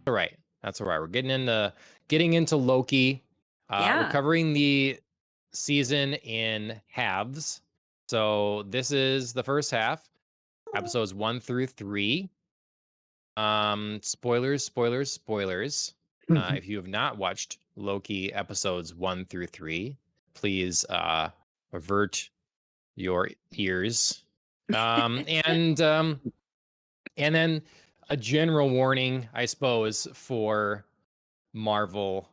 all right. That's all right. We're getting into Loki. We're Yeah. covering the season in halves. So this is the first half, episodes 1 through 3. Spoilers, spoilers, spoilers. If you have not watched Loki episodes 1 through 3, please avert your ears. And then a general warning, I suppose, for Marvel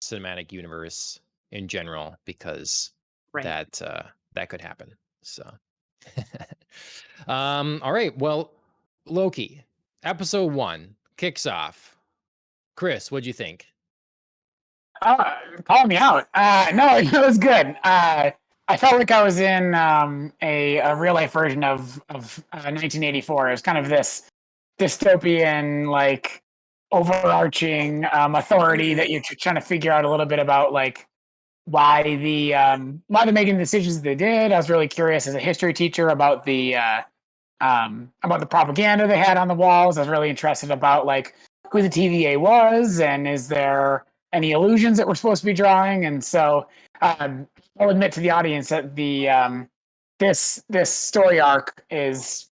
Cinematic Universe in general, because Right. that could happen. So, all right. Well, Loki, episode 1 kicks off. Chris, what'd you think? Call me out. No, it was good. I felt like I was in a real life version of 1984. It was kind of this dystopian, like overarching authority that you're trying to figure out a little bit about, like why they're making the decisions they did. I was really curious as a history teacher about the propaganda they had on the walls. I was really interested about like who the TVA was and is there any illusions that we're supposed to be drawing. And so I'll admit to the audience that this story arc is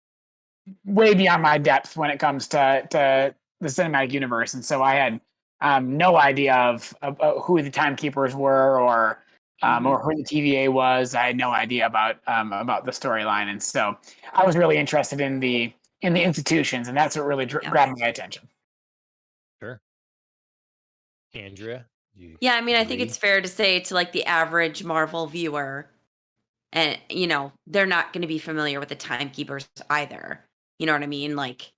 way beyond my depth when it comes to the cinematic universe. And so I had no idea of who the timekeepers were or who the TVA was. I had no idea about the storyline, and so I was really interested in the institutions, and that's what really grabbed my attention. Sure. Andrea? Yeah, I mean, I think agree? it's fair to say to like the average Marvel viewer, and they're not going to be familiar with the timekeepers either. You know what I mean? Like,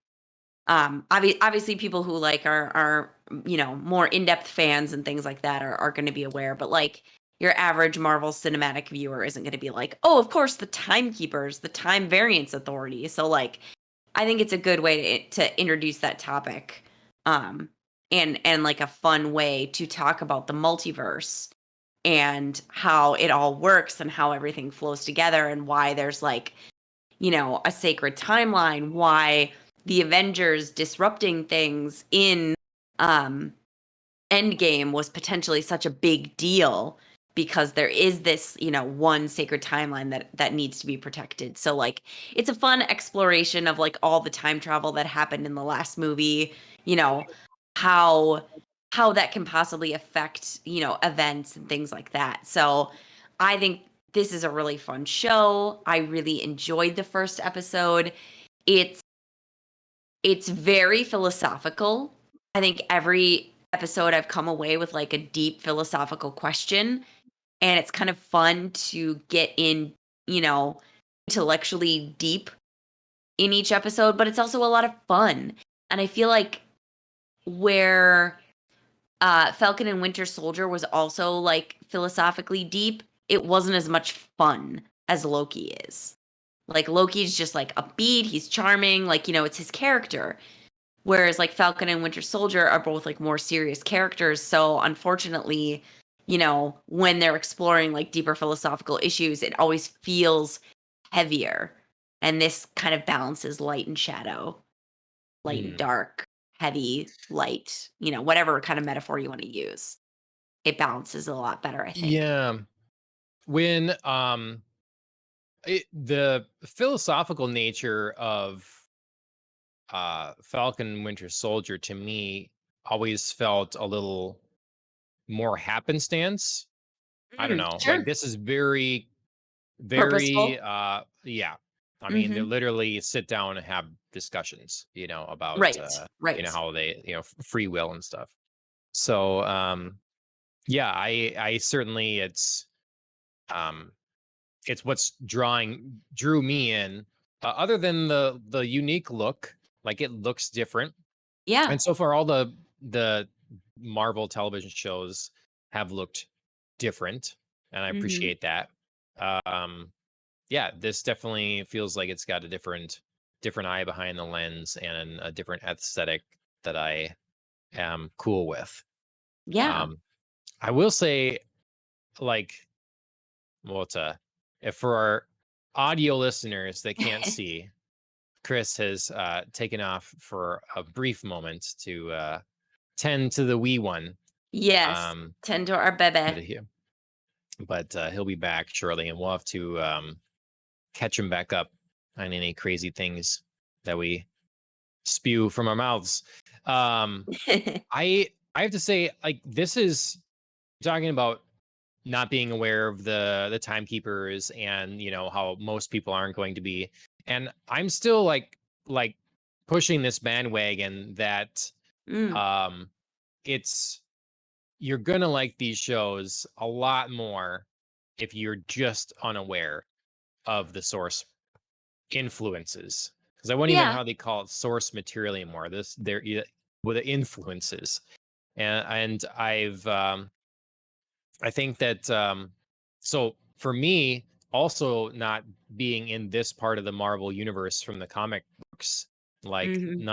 obviously people who like are more in-depth fans and things like that are going to be aware, but like your average Marvel Cinematic viewer isn't going to be like, oh, of course, the timekeepers, the time variance authority. So like, I think it's a good way to introduce that topic, and like a fun way to talk about the multiverse and how it all works and how everything flows together and why there's like, a sacred timeline, why the Avengers disrupting things in Endgame was potentially such a big deal because there is this, one sacred timeline that needs to be protected. So like it's a fun exploration of like all the time travel that happened in the last movie, how that can possibly affect, events and things like that. So I think this is a really fun show. I really enjoyed the first episode. It's very philosophical. I think every episode I've come away with like a deep philosophical question, and it's kind of fun to get in, intellectually deep in each episode, but it's also a lot of fun. And I feel like where Falcon and Winter Soldier was also like philosophically deep, it wasn't as much fun as Loki is. Like Loki's just like upbeat, he's charming, like, it's his character. Whereas like Falcon and Winter Soldier are both like more serious characters. So unfortunately, when they're exploring like deeper philosophical issues, it always feels heavier. And this kind of balances light and shadow, light and dark, heavy, light, whatever kind of metaphor you want to use. It balances a lot better, I think. Yeah. When the philosophical nature of Falcon and Winter Soldier to me always felt a little more happenstance. I don't know. Sure. Like this is very, Purposeful. very yeah. I mean, they Mhm. literally sit down and have discussions, about Right. Right. how they, free will and stuff. So yeah, I certainly it's what's drew me in, other than the unique look, like it looks different. Yeah. And so far all the Marvel television shows have looked different, and I Mhm. appreciate that. um yeah, this definitely feels like it's got a different eye behind the lens and a different aesthetic that I am cool with. Yeah. um I will say, like, well, if for our audio listeners that can't see, Chris has taken off for a brief moment to tend to the wee one. Yes. Um, Tend to our but bebe. he'll be back shortly, and we'll have to catch him back up on any crazy things that we spew from our mouths. I have to say, like, this is talking about not being aware of the timekeepers, and how most people aren't going to be, and I'm still like pushing this bandwagon that Mm. it's you're gonna like these shows a lot more if you're just unaware of the source influences, because I won't even Yeah. how they call it source material anymore. They're with the influences, and I think that so for me, also not being in this part of the Marvel universe from the comic books, like Hmm.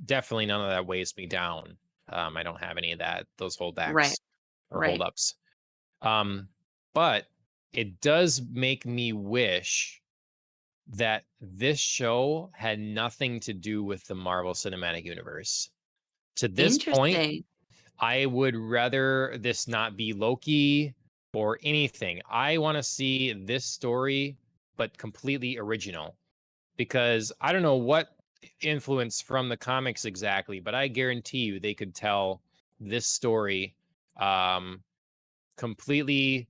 definitely none of that weighs me down. I don't have any of those Right. holdbacks or Right. holdups. But it does make me wish that this show had nothing to do with the Marvel Cinematic Universe. To this point, Interesting. I would rather this not be Loki or anything. I want to see this story, but completely original, because I don't know what influence from the comics exactly, but I guarantee you they could tell this story um, completely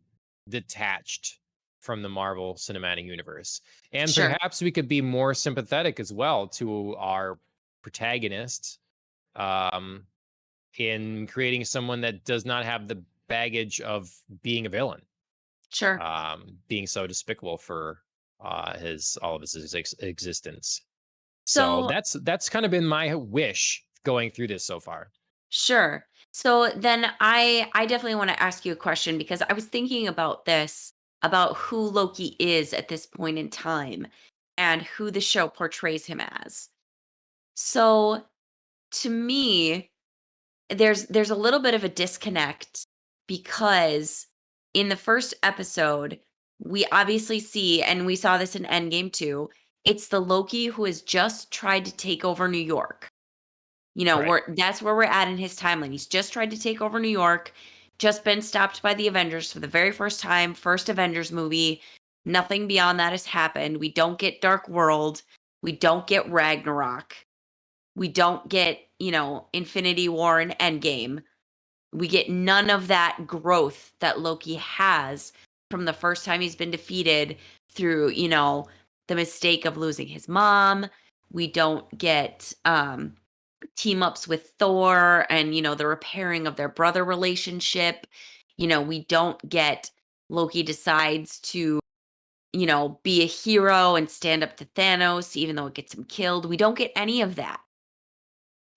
detached from the Marvel Cinematic Universe. And Sure. perhaps we could be more sympathetic as well to our protagonist, um, in creating someone that does not have the baggage of being a villain, Sure. being so despicable for all of his existence. So So that's kind of been my wish going through this so far. sure. So then I definitely want to ask you a question, because I was thinking about this, about who Loki is at this point in time and who the show portrays him as. So to me, there's a little bit of a disconnect, because in the first episode, we obviously see, and we saw this in Endgame too, it's the Loki who has just tried to take over New York. Right. That's where we're at in his timeline. He's just tried to take over New York, just been stopped by the Avengers for the very first time, first Avengers movie. Nothing beyond that has happened. We don't get Dark World. We don't get Ragnarok. We don't get, Infinity War and Endgame. We get none of that growth that Loki has from the first time he's been defeated through, the mistake of losing his mom. We don't get team ups with Thor and, the repairing of their brother relationship. We don't get Loki decides to, be a hero and stand up to Thanos, even though it gets him killed. We don't get any of that.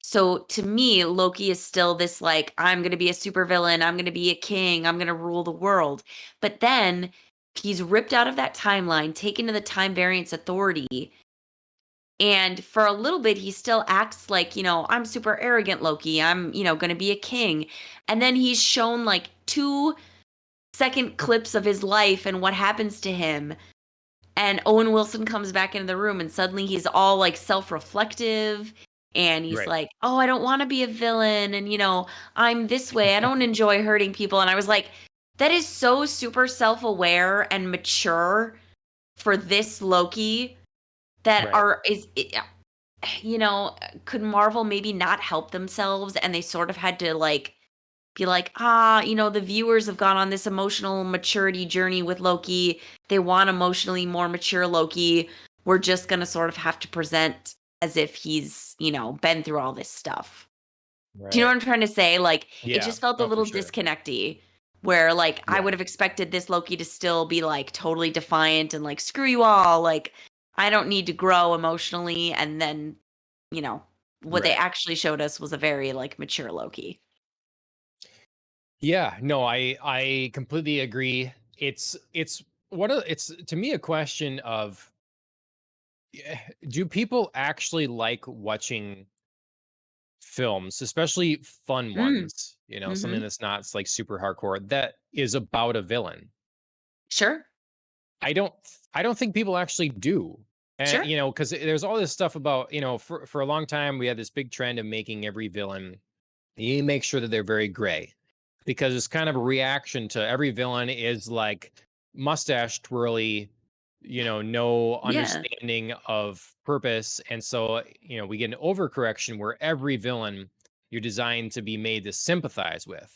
So to me, Loki is still this like, I'm going to be a supervillain. I'm going to be a king. I'm going to rule the world. But then he's ripped out of that timeline, taken to the Time Variance Authority. And for a little bit, he still acts like, I'm super arrogant, Loki. I'm, going to be a king. And then he's shown like 2-second clips of his life and what happens to him. And Owen Wilson comes back into the room, and suddenly he's all like self-reflective, and he's Right. like, "Oh, I don't want to be a villain, and I'm this way. I don't enjoy hurting people." And I was like, that is so super self-aware and mature for this Loki, that Right. could Marvel maybe not help themselves, and they sort of had to like be like, the viewers have gone on this emotional maturity journey with Loki. They want emotionally more mature Loki. We're just going to sort of have to present as if he's, been through all this stuff. Do you know what Right. I'm trying to say? Like, it Yeah. just felt a No, for little sure. disconnecty, where like I Yeah. would have expected this Loki to still be like totally defiant and like, screw you all. Like, I don't need to grow emotionally. And then, what they Right. actually showed us was a very like mature Loki. Yeah. No, I completely agree. It's to me a question of, do people actually like watching films, especially fun Mm. ones, Mm-hmm. something that's not like super hardcore, that is about a villain? Sure. I don't I don't think people actually do. And Sure. because there's all this stuff about, for a long time we had this big trend of making every villain You make sure that they're very gray, because it's kind of a reaction to every villain is like mustache twirly, no Yeah. understanding of purpose. And so, we get an overcorrection where every villain you're designed to be made to sympathize with.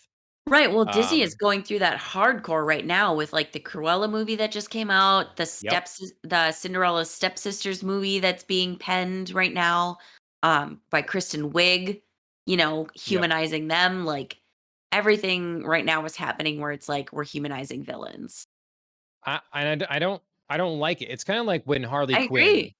Right, well, Disney is Um, going through that hardcore right now with, like, the Cruella movie that just came out, yep, the Cinderella Stepsisters movie that's being penned right now, by Kristen Wiig, yep. humanizing them, like, everything right now is happening where it's like we're humanizing villains. I don't like it. It's kind of like when Harley I Quinn,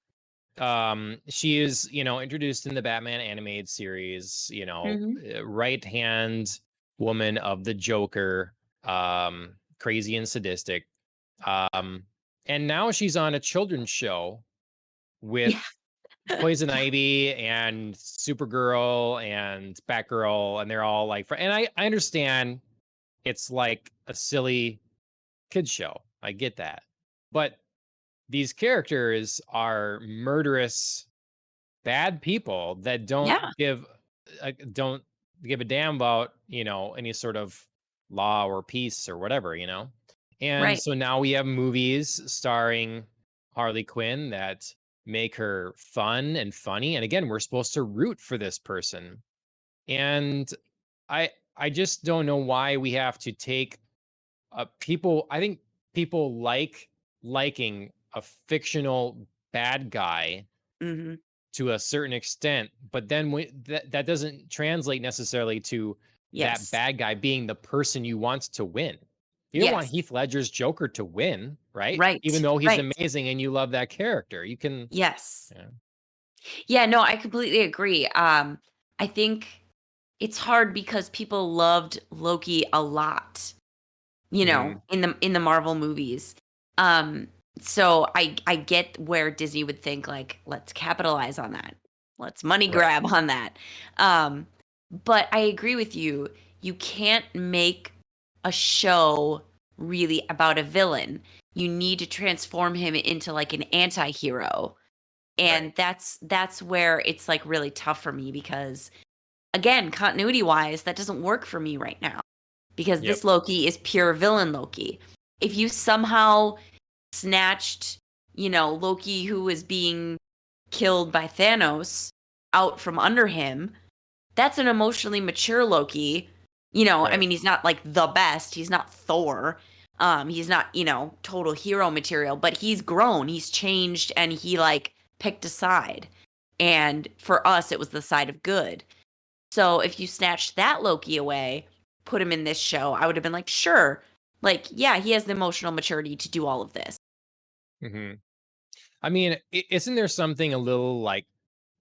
agree. she is, introduced in the Batman animated series, Mhm. right hand woman of the Joker, crazy and sadistic. Um, and now she's on a children's show Yeah. with Poison Ivy and Supergirl and Batgirl, and they're all like, and I understand it's like a silly kids show. I get that. But these characters are murderous, bad people that Yeah, don't give a damn about, any sort of law or peace or whatever, And right. so now we have movies starring Harley Quinn that make her fun and funny. And again, we're supposed to root for this person. And I just don't know why we have to take people. I think people liking a fictional bad guy Mhm. to a certain extent, but then that doesn't translate necessarily to that Yes. bad guy being the person you want to win. You don't want Yes. Heath Ledger's Joker to win, right? Even Right. though he's Right. amazing and you love that character. You can, Yes. yeah. Yeah, no, I completely agree. I think it's hard because people loved Loki a lot, Mhm. in the Marvel movies. Um, so I get where Disney would think like, let's capitalize on that. Let's money Right. grab on that. Um, but I agree with you. You can't make a show really about a villain. You need to transform him into like an anti-hero. Right. And that's where it's like really tough for me because again, continuity wise, that doesn't work for me right now because Yep. this Loki is pure villain Loki. If you somehow snatched, Loki who was being killed by Thanos out from under him, that's an emotionally mature Loki. I Right. mean, he's not like the best. He's not Thor. He's not, total hero material, but he's grown, he's changed, and he like picked a side. And for us, it was the side of good. So if you snatched that Loki away, put him in this show, I would have been like, sure. Like, yeah, he has the emotional maturity to do all of this. Hmm. I mean, isn't there something a little like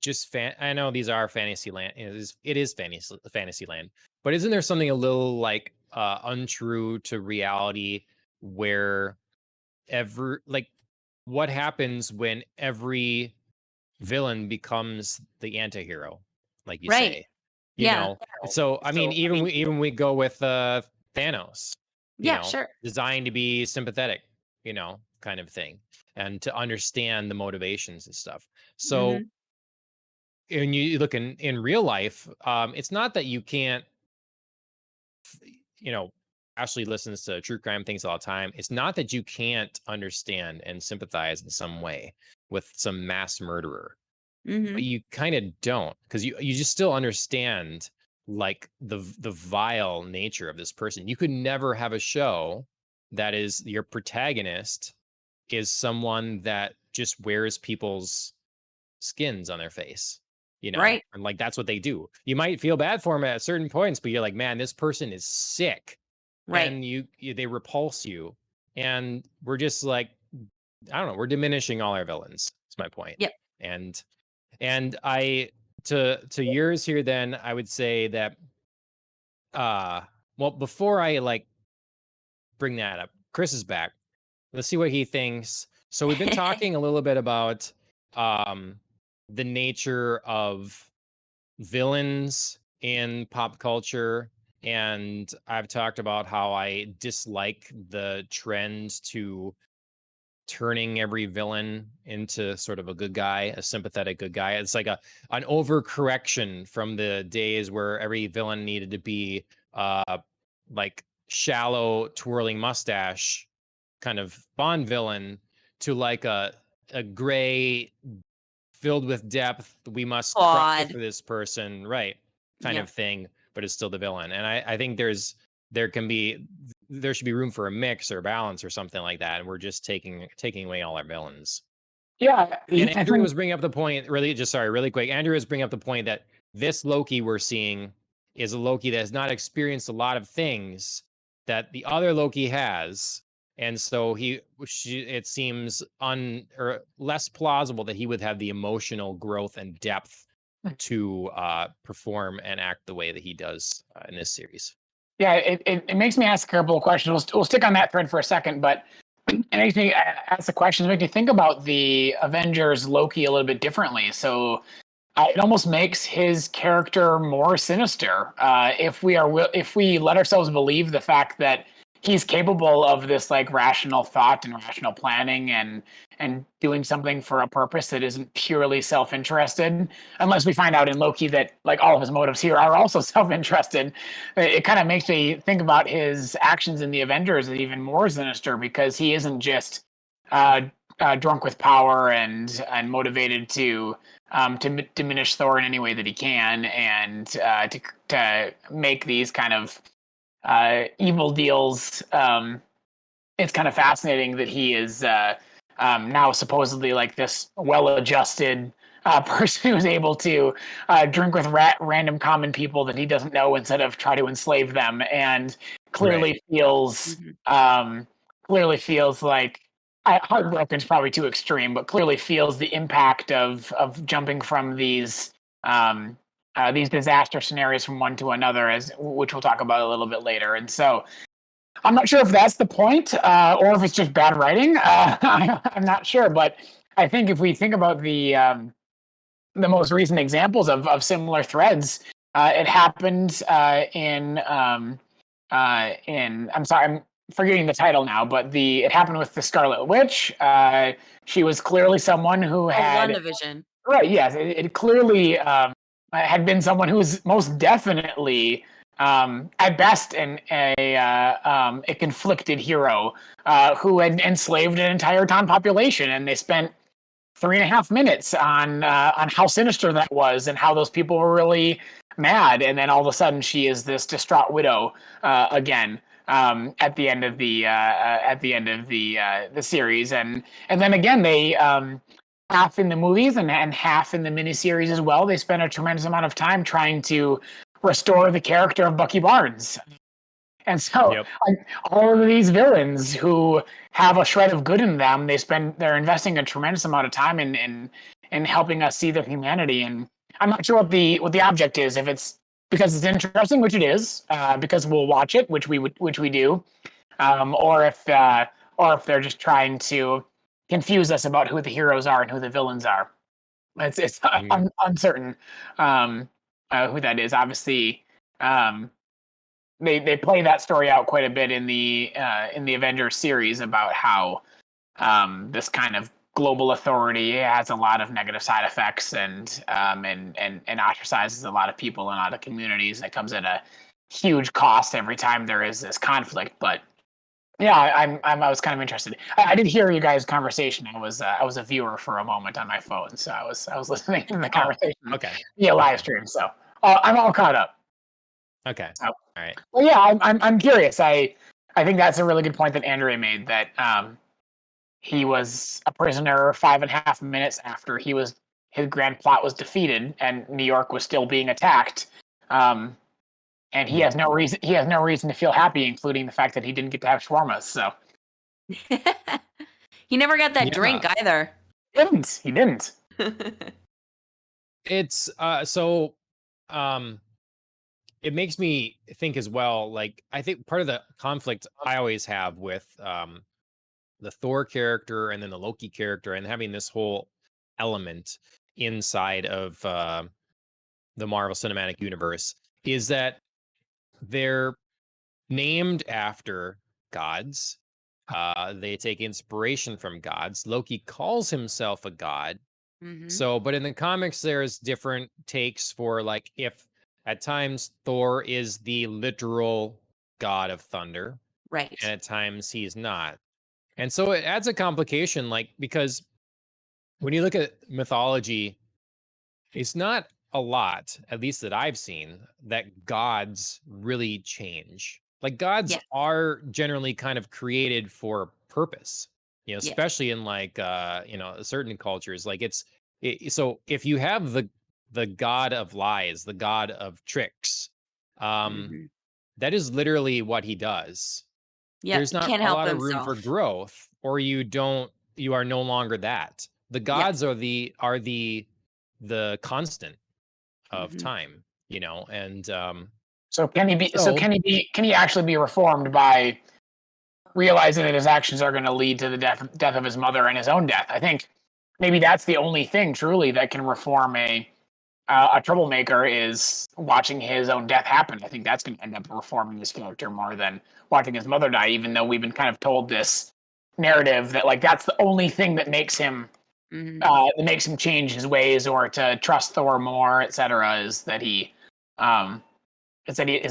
just I know these are fantasy land. It is fantasy land, but isn't there something a little like untrue to reality where like what happens when every villain becomes the anti-hero, like you Right. say, Yeah. so I mean, So, I mean, even we go with Thanos, yeah, sure. designed to be sympathetic, kind of thing, and to understand the motivations and stuff. So Hmm. when you look in real life, it's not that you can't, you know, Ashley listens to true crime things all the time. It's not that you can't understand and sympathize in some way with some mass murderer, but Hmm. you kind of don't, because you just still understand like the vile nature of this person. You could never have a show that is your protagonist is someone that just wears people's skins on their face, Right. and like that's what they do. You might feel bad for them at certain points, but you're like, man, this person is sick, Right. and they repulse you, and we're just like, I don't know, we're diminishing all our villains. Is my point. Yep. And I to yours here, then I would say that uh well, before I like bring that up, Chris is back. Let's see what he thinks. So we've been talking a little bit about um the nature of villains in pop culture, and I've talked about how I dislike the trend to turning every villain into sort of a good guy, a sympathetic good guy. It's like an overcorrection from the days where every villain needed to be like shallow twirling mustache kind of Bond villain to like a gray filled with depth, we must cry for this person, right? Kind of thing, but it's still the villain. And I think there should be room for a mix or balance or something like that. And we're just taking away all our villains. Yeah. And Andrew was bringing up the point, really quick. Andrew was bringing up the point that this Loki we're seeing is a Loki that has not experienced a lot of things that the other Loki has. And so it seems less plausible that he would have the emotional growth and depth to perform and act the way that he does in this series. Yeah, it makes me ask a couple of questions. We'll stick on that thread for a second, but it makes me ask the questions, make me think about the Avengers Loki a little bit differently. So it almost makes his character more sinister if we let ourselves believe the fact that he's capable of this like rational thought and rational planning and doing something for a purpose that isn't purely self-interested, unless we find out in Loki that like all of his motives here are also self-interested. It kind of makes me think about his actions in the Avengers as even more sinister, because he isn't just drunk with power and motivated to diminish Thor in any way that he can, and to make these kind of evil deals. It's kind of fascinating that he is now supposedly like this well-adjusted person who's able to drink with random common people that he doesn't know instead of try to enslave them, and clearly feels like heartbroken is probably too extreme, but clearly feels the impact of jumping from these disaster scenarios from one to another, which we'll talk about a little bit later. And so I'm not sure if that's the point or if it's just bad writing. I'm not sure, but I think if we think about the most recent examples of similar threads, it happened in I'm sorry, I'm forgetting the title now, but it happened with the Scarlet Witch. She was clearly someone who had WandaVision. Right. Yes, it clearly had been someone who was most definitely, at best, a conflicted hero who had enslaved an entire town population, and they spent 3.5 minutes on how sinister that was and how those people were really mad, and then all of a sudden she is this distraught widow again at the end of the series, and then again they. Half in the movies and half in the miniseries as well, they spent a tremendous amount of time trying to restore the character of Bucky Barnes. And so all of these villains who have a shred of good in them, they're investing a tremendous amount of time in helping us see their humanity. And I'm not sure what the object is, if it's because it's interesting, which it is, because we'll watch it, which we do, or if they're just trying to confuse us about who the heroes are and who the villains are. It's uncertain who that is. Obviously, they play that story out quite a bit in the Avengers series about how this kind of global authority has a lot of negative side effects and ostracizes a lot of people in a lot of communities. That comes at a huge cost every time there is this conflict, but. Yeah, I was kind of interested. I did hear you guys' conversation. I was a viewer for a moment on my phone, so I was listening to the conversation. Okay. Yeah, live stream. So I'm all caught up. Okay. So, all right. Well, yeah, I'm curious. I think that's a really good point that Andrea made, that he was a prisoner 5.5 minutes after his grand plot was defeated and New York was still being attacked. And he has no reason. He has no reason to feel happy, including the fact that he didn't get to have shawarma. So he never got that drink either. He didn't. It's it makes me think as well. Like, I think part of the conflict I always have with the Thor character and then the Loki character, and having this whole element inside of the Marvel Cinematic Universe, is that they're named after gods, They take inspiration from gods. Loki calls himself a god. Mm-hmm. So, but in the comics, there's different takes for like if at times Thor is the literal god of thunder, Right. and at times he's not. And so it adds a complication, like because when you look at mythology, it's not a lot, at least that I've seen, that gods really change. Like gods Yes. are generally kind of created for a purpose, Yes. especially in like certain cultures. Like so if you have the god of lies, the god of tricks, Mm-hmm. that is literally what he does. Yep. There's not Can't a help lot of room for himself. growth, or you are no longer that. The gods Yes. are the constant of Mm-hmm. time, and So can he be? So so can he be? Can he actually be reformed by realizing that his actions are going to lead to the death of his mother and his own death? I think maybe that's the only thing truly that can reform a troublemaker is watching his own death happen. I think that's going to end up reforming his character more than watching his mother die. Even though we've been kind of told this narrative that like that's the only thing that makes him change his ways or to trust Thor more, etc. Is that his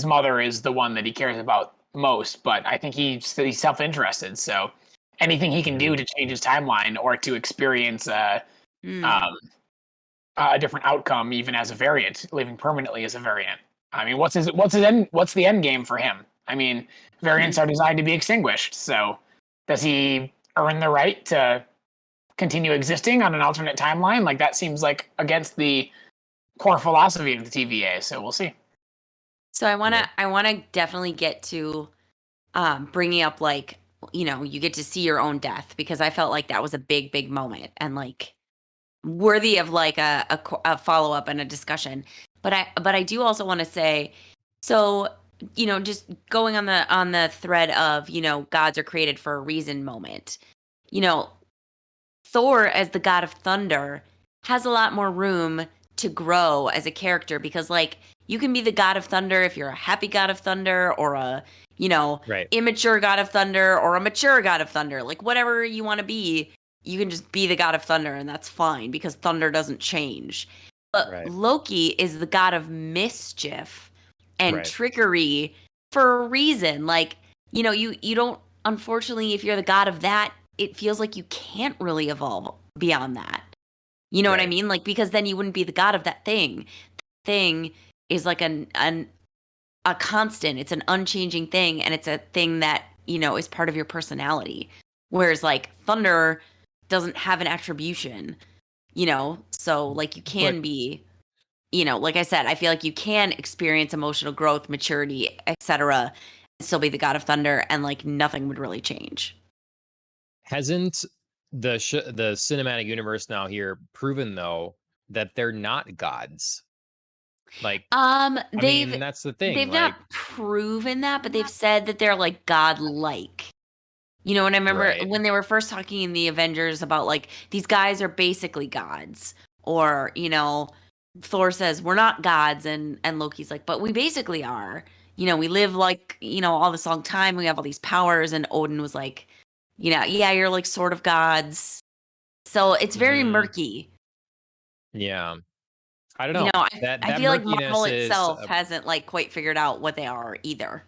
mother is the one that he cares about most. But I think he's self-interested. So anything he can do to change his timeline or to experience a different outcome, even as a variant, living permanently as a variant. I mean, what's the end game for him? I mean, variants are designed to be extinguished. So does he earn the right to continue existing on an alternate timeline? Like that seems like against the core philosophy of the TVA. So we'll see. So I want to definitely get to bringing up like, you get to see your own death, because I felt like that was a big moment and like worthy of like a follow up and a discussion. But I do also want to say, so just going on the thread of gods are created for a reason moment. Thor as the god of thunder has a lot more room to grow as a character, because like you can be the god of thunder if you're a happy god of thunder or a right. immature god of thunder or a mature god of thunder, like whatever you want to be. You can just be the god of thunder and that's fine, because thunder doesn't change. But Right. Loki is the god of mischief and Right. trickery for a reason. Like, you don't, unfortunately, if you're the god of that, it feels like you can't really evolve beyond that. You know what I Right. mean? Like, because then you wouldn't be the god of that thing. Thing is like a constant. It's an unchanging thing, and it's a thing that, is part of your personality. Whereas like thunder doesn't have an attribution, so like you can be, like I said, I feel like you can experience emotional growth, maturity, etc., and still be the god of thunder, and like nothing would really change. Hasn't the cinematic universe now here proven though that they're not gods? Like, that's the thing. They've Like, not proven that, but they've said that they're like godlike. And I remember when they were first talking in the Avengers about like these guys are basically gods, or Thor says we're not gods, and Loki's like, but we basically are. We live like all this long time. We have all these powers, and Odin was like, yeah, you're like sort of gods. So it's very murky. Yeah, I don't know. I feel like Marvel itself is, hasn't like quite figured out what they are either.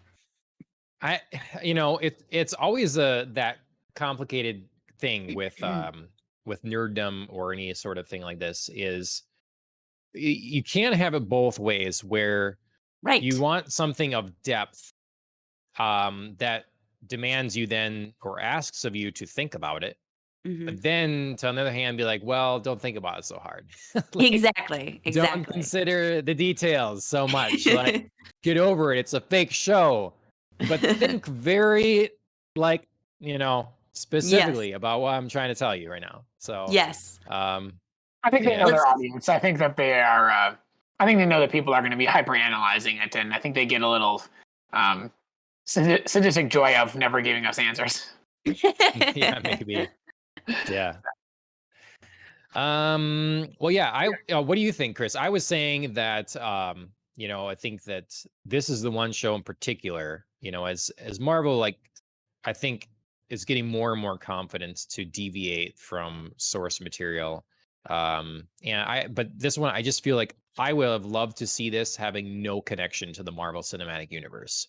it's always that complicated thing with nerddom or any sort of thing like this is you can't have it both ways, where you want something of depth that demands you then or asks of you to think about it. But then, on the other hand, be like, well, don't think about it so hard. Like, Exactly. Don't consider the details so much. Like, get over it. It's a fake show. But think very, like, specifically about what I'm trying to tell you right now. So, yes. I think they know their audience. I think that they are. I think they know that people are going to be hyper analyzing it, and I think they get a little sadistic joy of never giving us answers. Yeah, maybe. Yeah. Well, yeah. What do you think, Chris? I was saying that I think that this is the one show in particular, as Marvel, like, I think is getting more and more confident to deviate from source material. But this one, I just feel like I would have loved to see this having no connection to the Marvel Cinematic Universe.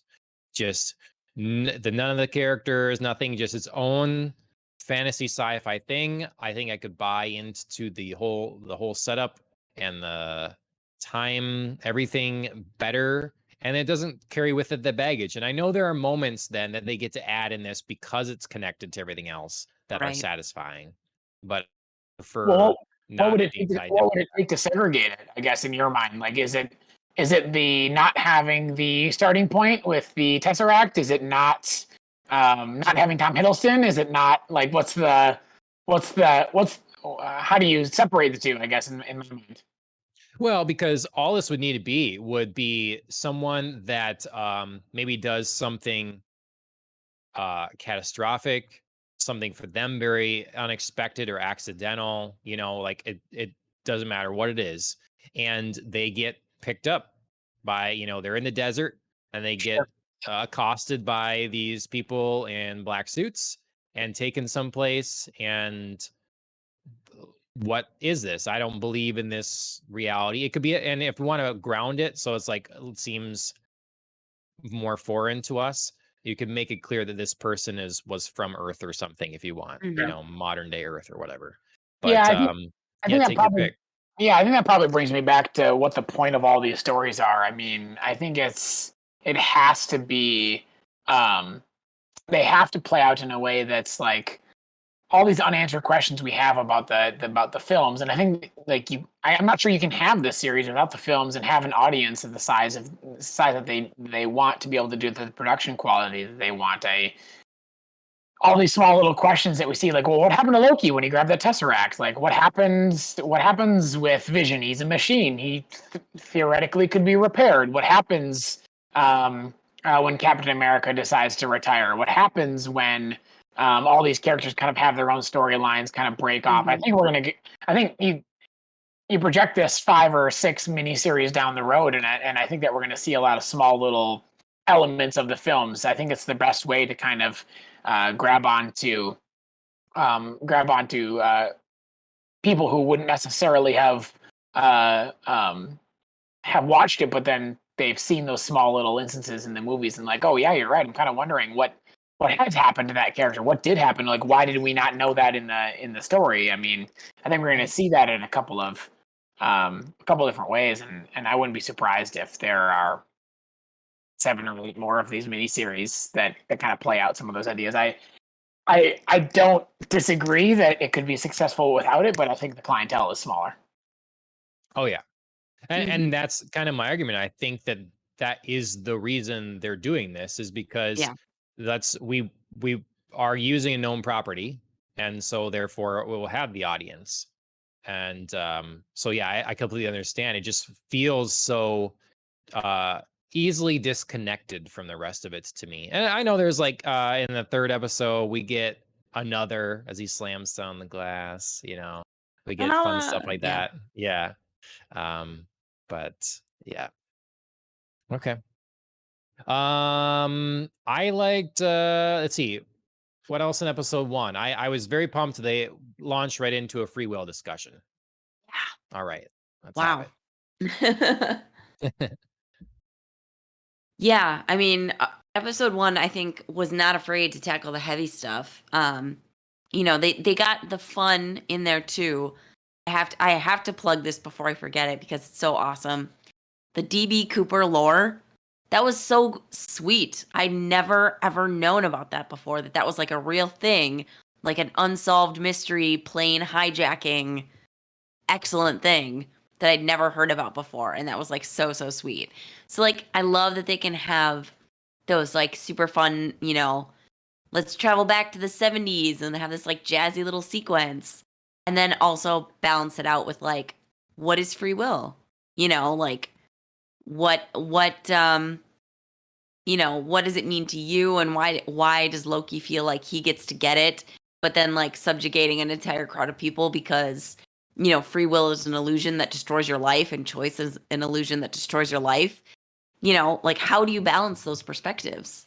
Just none of the characters, nothing, just its own fantasy sci-fi thing. I think I could buy into the whole setup and the time, everything better. And it doesn't carry with it the baggage. And I know there are moments then that they get to add in this because it's connected to everything else that are Right. satisfying. But for Well, what would not it being take to, tied what down. would it take to segregate it? I guess in your mind, like, is it the not having the starting point with the Tesseract? Is it not not having Tom Hiddleston? Is it not like how do you separate the two? I guess in my mind. Well, because all this would need to would be someone that maybe does something catastrophic, something for them very unexpected or accidental, like it doesn't matter what it is. And they get picked up by, they're in the desert and they get Sure. accosted by these people in black suits and taken someplace. And what is this? I don't believe in this reality. It could be, and if we want to ground it, so it's like, it seems more foreign to us, you could make it clear that this person was from Earth or something if you want, Mhm. modern day Earth or whatever. Yeah, But I yeah, think that take your probably pick. yeah, I think that probably brings me back to what the point of all these stories are. I mean, I think it has to be um they have to play out in a way that's like all these unanswered questions we have about the films, and I think like I'm not sure you can have this series without the films and have an audience of the size that they want to be able to do the production quality that they want. All these small little questions that we see, like, well, what happened to Loki when he grabbed that Tesseract? Like, what happens with Vision? He's a machine. He theoretically could be repaired. What happens when Captain America decides to retire? What happens when all these characters kind of have their own storylines, kind of break off? I Mhm. think we're gonna get. I think you project this 5 or 6 miniseries down the road, and I think that we're gonna see a lot of small little elements of the films. I think it's the best way to kind of grab onto people who wouldn't necessarily uh, um, have watched it, but then they've seen those small little instances in the movies and like, oh yeah, you're right. I'm kind of wondering what has happened to that character. What did happen? Like, why did we not know that in the story? I mean, I think we're going to Right. see that in a couple of different ways, and I wouldn't be surprised if there are 7 or 8 more of these miniseries that kind of play out some of those ideas. I don't disagree that it could be successful without it, but I think the clientele is smaller. Oh yeah. And Mhm. that's kind of my argument. I think that is the reason they're doing this, is because Yeah. that's we are using a known property, and so therefore it will have the audience. And so yeah, I completely understand. It just feels so uh easily disconnected from the rest of it to me. And I know there's like in the third episode we get another as he slams down the glass, we get fun stuff like Yeah. that. Yeah. um but yeah. Okay. I liked let's see what else in episode 1. I was very pumped they launched right into a free will discussion. All right, let's have Wow. it. Yeah, I mean, episode 1, I think, was not afraid to tackle the heavy stuff. They got the fun in there too. I have to plug this before I forget it because it's so awesome. The DB Cooper lore, that was so sweet. I never ever known about that before. That was like a real thing, like an unsolved mystery plane hijacking excellent thing that I'd never heard about before. And that was like so, so sweet. So, like, I love that they can have those like super fun, let's travel back to the 70s and have this like jazzy little sequence. And then also balance it out with like, what is free will? Like what does it mean to you, and why does Loki feel like he gets to get it, but then like subjugating an entire crowd of people because free will is an illusion that destroys your life and choice is an illusion that destroys your life. Like, how do you balance those perspectives?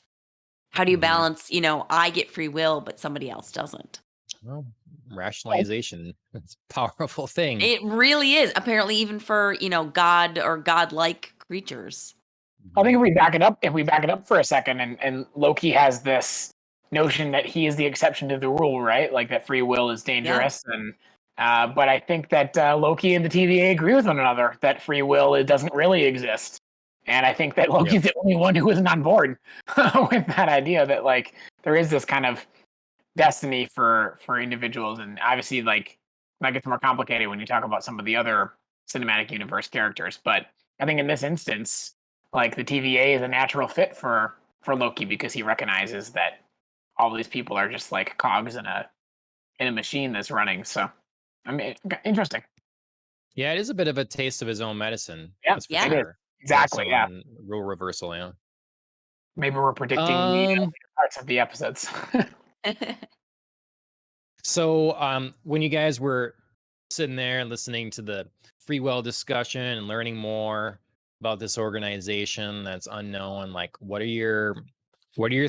How do you Mhm. balance, I get free will, but somebody else doesn't? Well, rationalization. It's a powerful thing. It really is. Apparently, even for, God or godlike creatures. I think Mhm. if we back it up for a second, and Loki has this notion that he is the exception to the rule, right? Like that free will is dangerous, and but I think that Loki and the TVA agree with one another that free will it doesn't really exist, and I think that Yep. Loki's the only one who isn't on board with that idea that like there is this kind of destiny for individuals, and obviously like that gets more complicated when you talk about some of the other cinematic universe characters, but I think in this instance like the TVA is a natural fit for Loki because he recognizes that all these people are just like cogs in a machine that's running. So I mean, interesting. Yeah, it is a bit of a taste of his own medicine. Yeah, That's for Yeah. it is sure. With exactly. Yeah, some rule reversal. Yeah. maybe we're predicting the Um. later parts of the episodes. So, when you guys were sitting there and listening to the free will discussion and learning more about this organization that's unknown, like, what are your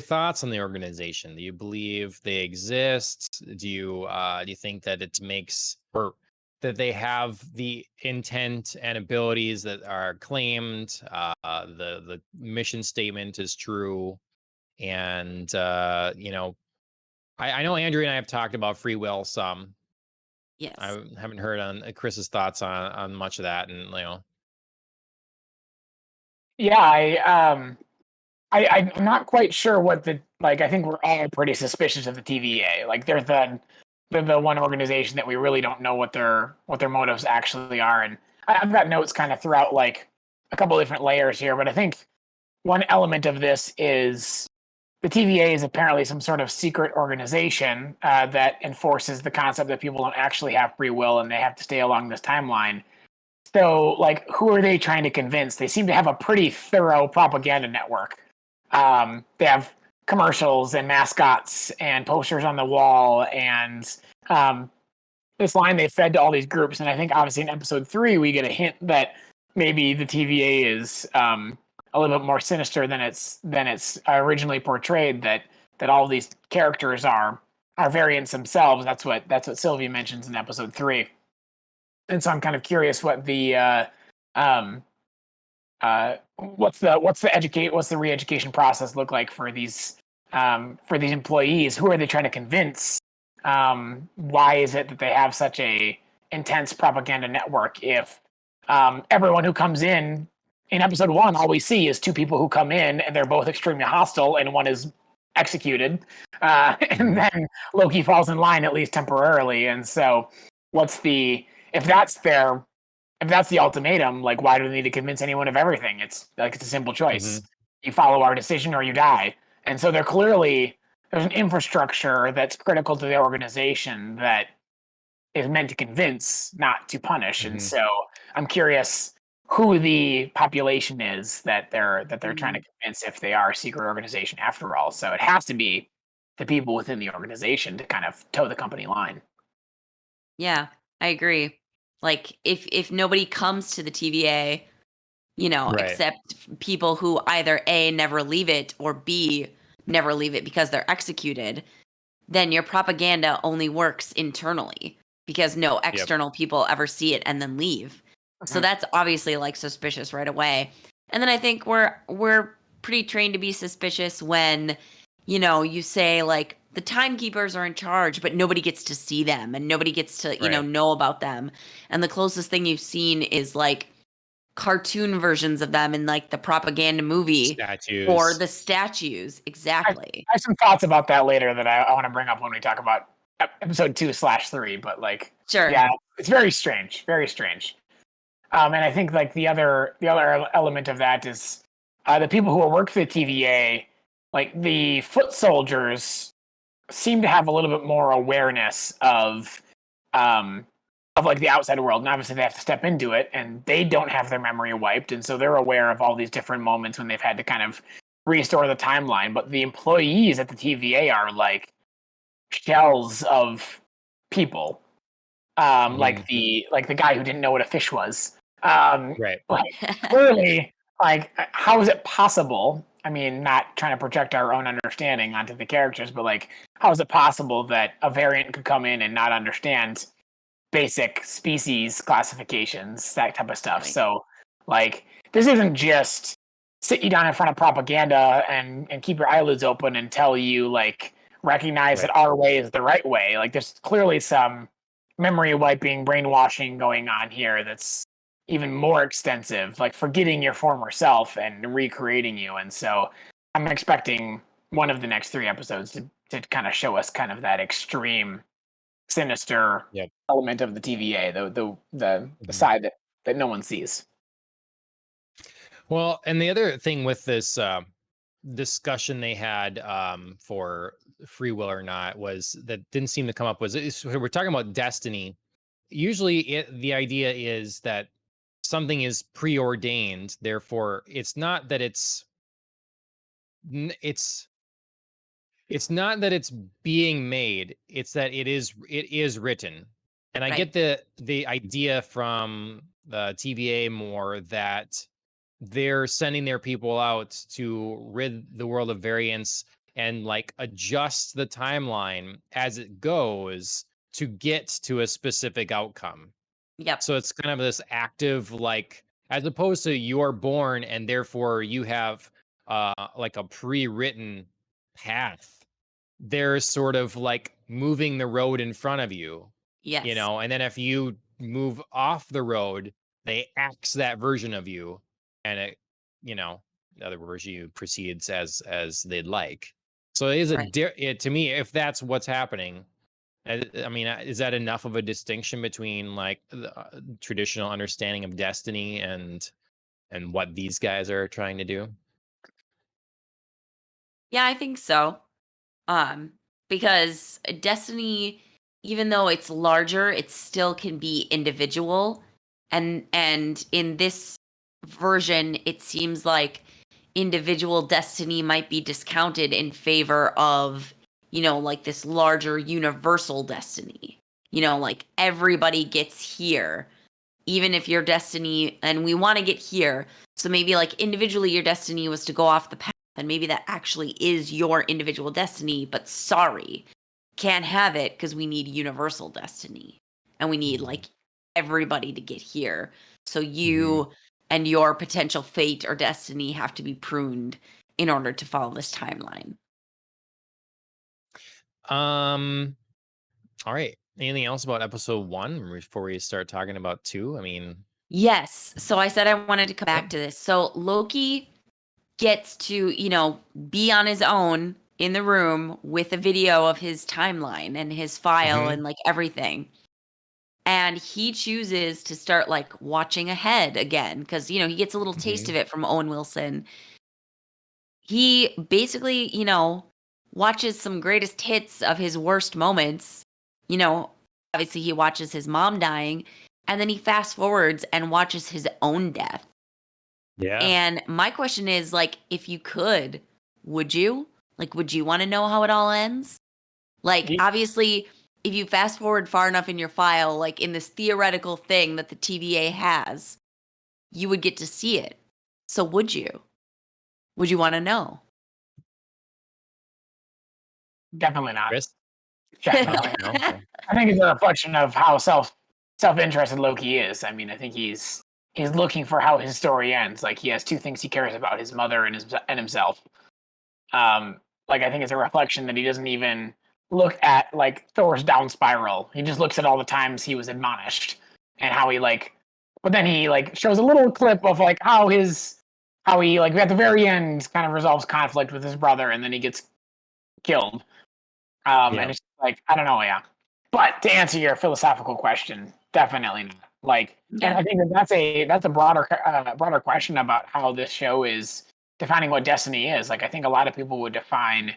thoughts on the organization? Do you believe they exist? Do you think that it makes or that they have the intent and abilities that are claimed? The mission statement is true, and I know Andrew and I have talked about free will some. Yes. I haven't heard on Chris's thoughts on much of that, and Yeah, I'm not quite sure what the like. I think we're all pretty suspicious of the TVA. Like they're the one organization that we really don't know what their motives actually are. And I've got notes kind of throughout like a couple different layers here, but I think one element of this is the TVA is apparently some sort of secret organization that enforces the concept that people don't actually have free will and they have to stay along this timeline. So, like, who are they trying to convince? They seem to have a pretty thorough propaganda network. They have commercials and mascots and posters on the wall, and um, this line they fed to all these groups. And I think, obviously, in episode 3, we get a hint that maybe the TVA is a little bit more sinister than it's originally portrayed. That all these characters are variants themselves. That's what Sylvie mentions in episode 3. And so I'm kind of curious what the um, what's the re-education process look like for these employees? Who are they trying to convince? Why is it that they have such a intense propaganda network? If everyone who comes in episode 1, all we see is two people who come in and they're both extremely hostile, and one is executed, and then Loki falls in line at least temporarily. And so, what's the if that's their if that's the ultimatum, like why do they need to convince anyone of everything? It's like it's a simple choice. Mhm. You follow our decision or you die. And so there's an infrastructure that's critical to the organization that is meant to convince, not to punish. And Mhm. so I'm curious who the population is that they're trying to Mhm. convince if they are a secret organization after all. So it has to be the people within the organization to kind of toe the company line. Yeah, I agree. Like if nobody comes to the TVA, Right. except people who either A, never leave it, or B, never leave it because they're executed, then your propaganda only works internally because no Yep. external people ever see it and then leave. So Mhm. that's obviously like suspicious right away. And then I think we're pretty trained to be suspicious when, you say like the timekeepers are in charge, but nobody gets to see them and nobody gets to, Right. know about them. And the closest thing you've seen is like cartoon versions of them in like the propaganda movie or Statues. the statues. I, Exactly. I have some thoughts about that later that I want to bring up when we talk about episode 2/3. But like, Sure. yeah, it's very strange, very strange. And I think like the other element of that is the people who work for the TVA, like the foot soldiers, seem to have a little bit more awareness um, of like the outside world, and obviously they have to step into it, and they don't have their memory wiped, and so they're aware of all these different moments when they've had to kind of restore the timeline. But the employees at the TVA are like shells of people, Mhm. like the guy who didn't know what a fish was. Right. Like clearly, like how is it possible I mean, not trying to project our own understanding onto the characters, but like, how is it possible that a variant could come in and not understand basic species classifications, that type of stuff? Right. So, like, this isn't just sit you down in front of propaganda and keep your eyelids open and tell you, like, recognize that our way is the right way. Like, there's clearly some memory wiping, brainwashing going on here that's even more extensive, like forgetting your former self and recreating you. And so I'm expecting one of the next 3 episodes to kind of show us kind of that extreme, sinister element of the TVA, the side that no one sees. Well, and the other thing with this discussion they had for free will or not was that didn't seem to come up was we're talking about destiny. Usually the idea is that something is preordained, therefore it's not that it's not that it's being made, it's that it is written. And I get the idea from the TVA more that they're sending their people out to rid the world of variants and like adjust the timeline as it goes to get to a specific outcome. Yep. So it's kind of this active, like, as opposed to you're born and therefore you have like a pre-written path. They're sort of like moving the road in front of you, Yes. you know, and then if you move off the road, they axe that version of you, and it, you know, the other version you proceeds as they'd like. So it is to me, if that's what's happening, I mean, is that enough of a distinction between like the traditional understanding of destiny and what these guys are trying to do? Yeah, I think so. Because destiny, even though it's larger, it still can be individual. And in this version, it seems like individual destiny might be discounted in favor of, like this larger universal destiny. Like everybody gets here, even if your destiny, and we want to get here. So maybe like individually your destiny was to go off the path, and maybe that actually is your individual destiny, but sorry, can't have it because we need universal destiny. And we need like everybody to get here. So you and your potential fate or destiny have to be pruned in order to follow this timeline. All right. Anything else about episode 1 before we start talking about 2? I mean, Yes. So I said I wanted to come back to this. So Loki gets to, be on his own in the room with a video of his timeline and his file and like everything. And he chooses to start like watching ahead again because, he gets a little taste of it from Owen Wilson. He basically, watches some greatest hits of his worst moments. Obviously he watches his mom dying, and then he fast forwards and watches his own death. yeah. And my question is, like, if you could, would you? Like, would you want to know how it all ends? Like, obviously, if you fast forward far enough in your file, like in this theoretical thing that the TVA has, you would get to see it. So would you? Would you want to know? Definitely not. Chris? Definitely. No? Okay. I think it's a reflection of how self-interested Loki is. I mean, I think he's looking for how his story ends. Like, he has 2 things he cares about: his mother and himself. Like, I think it's a reflection that he doesn't even look at like Thor's down spiral. He just looks at all the times he was admonished and how he like. But then he like shows a little clip of like how he like at the very end kind of resolves conflict with his brother, and then he gets killed. And it's like, I don't know, yeah. But to answer your philosophical question, definitely not. Like, and I think that's a broader question about how this show is defining what destiny is. Like, I think a lot of people would define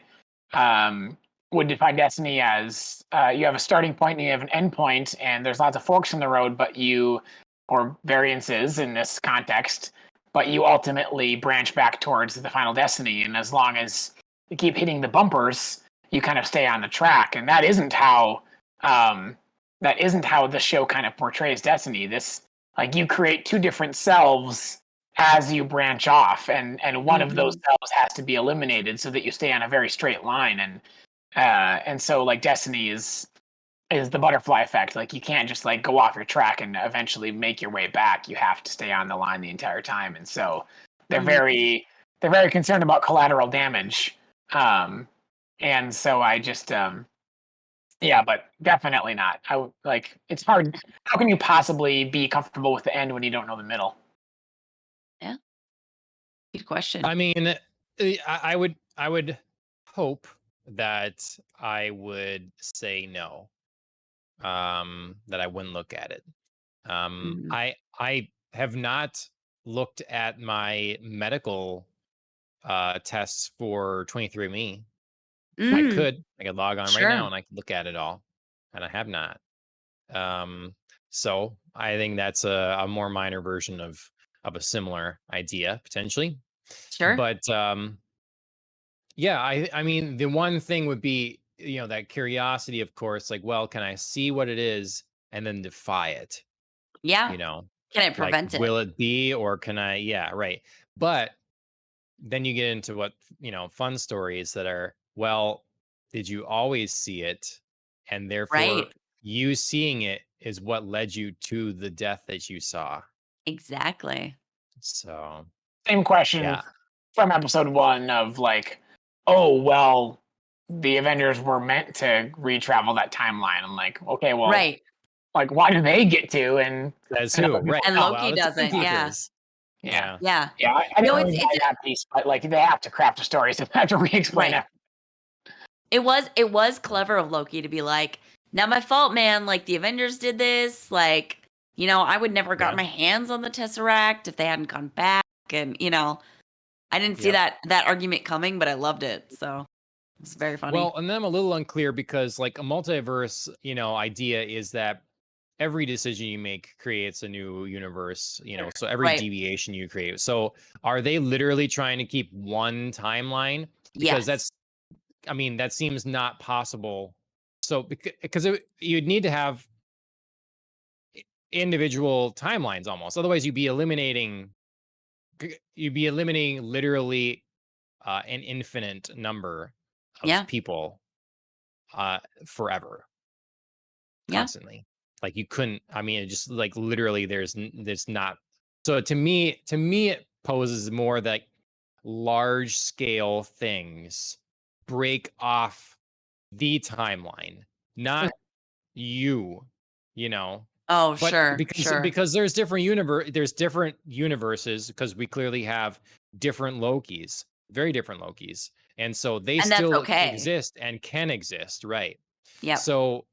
destiny as you have a starting point and you have an end point, and there's lots of forks in the road, or variances in this context, but you ultimately branch back towards the final destiny. And as long as you keep hitting the bumpers, you kind of stay on the track. And that isn't how the show kind of portrays destiny. This, like, you create 2 different selves as you branch off, and one of those Mhm. cells has to be eliminated so that you stay on a very straight line. And so like destiny is the butterfly effect. Like you can't just like go off your track and eventually make your way back. You have to stay on the line the entire time. And so they're Mhm. they're very concerned about collateral damage. And so I just yeah, but definitely not. Like it's hard. How can you possibly be comfortable with the end when you don't know the middle? Yeah. Good question. I mean, I would hope that I would say no. That I wouldn't look at it. Mhm. I have not looked at my medical tests for 23andMe. Mm, I could log on right now sure. and I could look at it all, and I have not. Um, so I think that's a more minor version of a similar idea potentially. Sure. But yeah, I mean the one thing would be that curiosity, of course. Like, well, can I see what it is and then defy it? Yeah. You know, Can I like, prevent it? will it be or can I? Yeah, right. But then you get into what fun stories that are, well, did you always see it, and therefore Right. you seeing it is what led you to the death that you saw. Exactly. So Same question yeah, from episode one of like, oh well, the Avengers were meant to retravel that timeline. I'm like, okay, well, Right. like why do they get to that's and who, other people right? And don't? Well, Loki the doesn't. Yeah. timekeepers. Yeah, Yeah, Yeah. yeah. I didn't No, really buy it's that piece, but like they have to craft a story, so they have to re-explain right. it. It was clever of Loki to be like, not my fault, man. Like the Avengers did this. Like, I would never got yeah, my hands on the Tesseract if they hadn't gone back. And, I didn't see yep. that argument coming, but I loved it. So it's very funny. Well, and then I'm a little unclear because like a multiverse, idea is that every decision you make creates a new universe, so every Right. deviation you create. So are they literally trying to keep one timeline? Because Yes. I mean, that seems not possible. So because you'd need to have individual timelines almost. Otherwise you'd be eliminating literally an infinite number of Yeah. people forever. Yeah. Constantly. Like you couldn't, I mean, it just like literally there's not. So to me it poses more like large scale things break off the timeline, not you, you know. Oh, But sure. because Sure. because there's different universes because we clearly have different Lokis, very different Lokis. And so they And that's still okay. exist and can exist, right? Yep. So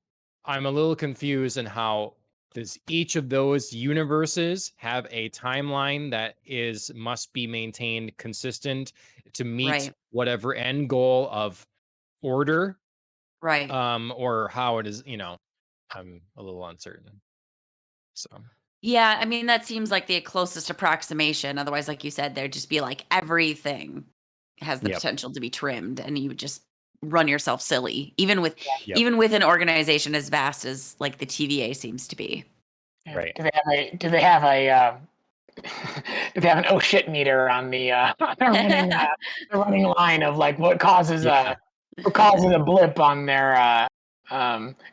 I'm a little confused in how does each of those universes have a timeline that must be maintained consistent to meet Right. whatever end goal of order, Right. or how it is, I'm a little uncertain. So Yeah. I mean, that seems like the closest approximation. Otherwise, like you said, there'd just be like everything has the yep, potential to be trimmed and you would just run yourself silly, yep, even with an organization as vast as like the TVA seems to be. Yeah. right. Do they have an oh shit meter on the the running line of like Yeah. what causes a blip on their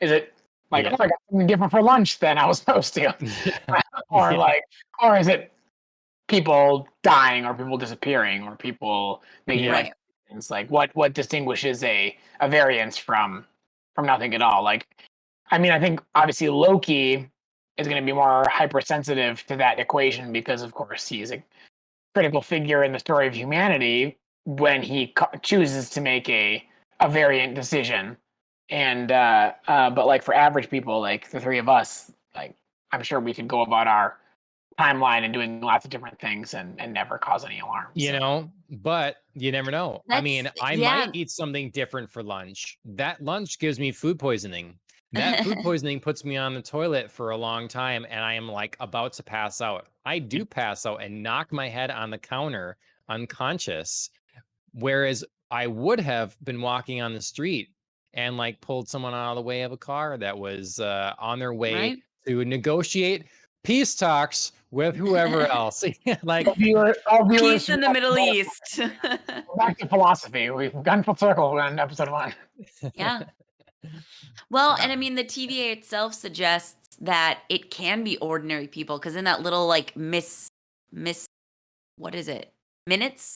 is it like, Yep. oh, I got something different for lunch than I was supposed to, Yeah. or Yeah. or is it people dying or people disappearing or people making Yeah. life Right. decisions? Like what distinguishes a variance from nothing at all? Like, I mean, I think obviously Loki is going to be more hypersensitive to that equation because, of course, he's a critical figure in the story of humanity when he chooses to make a variant decision. And but like for average people, like the three of us, like I'm sure we could go about our timeline and doing lots of different things and never cause any alarm. So But you never know. I That's mean, I might yeah. eat something different for lunch. That lunch gives me food poisoning. That food poisoning puts me on the toilet for a long time and I am like about to pass out. I do pass out and knock my head on the counter unconscious. Whereas I would have been walking on the street and like pulled someone out of the way of a car that was on their way Right. to negotiate peace talks with whoever else. Like, All viewers Peace in the Middle East. back to philosophy. We've gone full circle on episode 1. Yeah. Well, and I mean, the TVA itself suggests that it can be ordinary people because in that little like Miss, what is it? Minutes?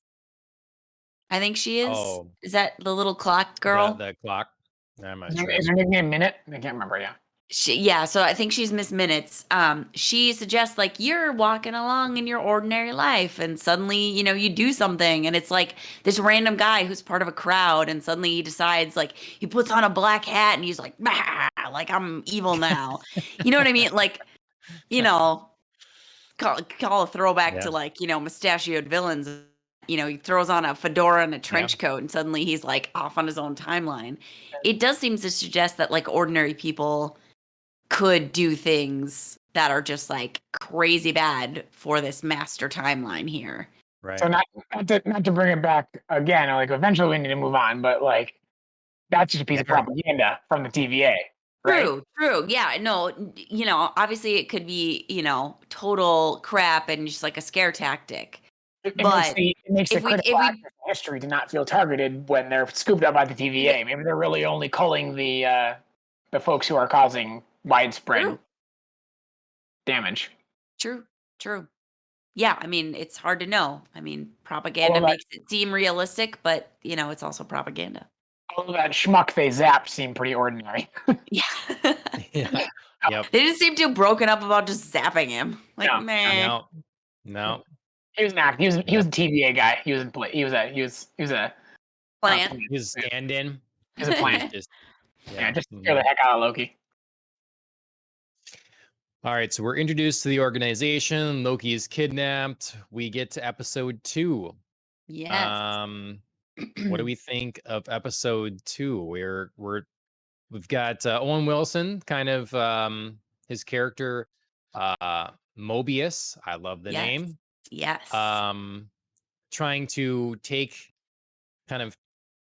I think she is. Oh. Is that the little clock girl? the clock. I'm not Is sure. her nickname Minute? I can't remember. Yeah. Yeah, so I think she's Miss Minutes. She suggests like you're walking along in your ordinary life, and suddenly you do something, and it's like this random guy who's part of a crowd, and suddenly he decides like he puts on a black hat, and he's like, bah, like I'm evil now. You know what I mean? Like, call a throwback to like mustachioed villains. He throws on a fedora and a trench coat, and suddenly he's like off on his own timeline. It does seem to suggest that like ordinary people could do things that are just like crazy bad for this master timeline here. Right. So not to bring it back again, like eventually we need to move on, but like that's just a piece of propaganda from the TVA. Right? True. Yeah, no, obviously it could be, total crap and just like a scare tactic. It makes the critical actors in history to not feel targeted when they're scooped up by the TVA. Maybe they're really only culling the folks who are causing widespread damage. True. Yeah, I mean, it's hard to know. I mean, propaganda makes it seem realistic, but it's also propaganda. All of that schmuck they zapped seemed pretty ordinary. Yeah. Yeah. Yep. They didn't seem too broken up about just zapping him. Like, No. He was an actor. He was a TVA guy. He was a plant. He was a stand-in. He was a plant. Just scare the heck out of Loki. All right, so we're introduced to the organization. Loki is kidnapped. We get to episode 2. Yes. What do we think of episode 2? We've got Owen Wilson, kind of his character, Mobius. I love the name. Yes. Trying to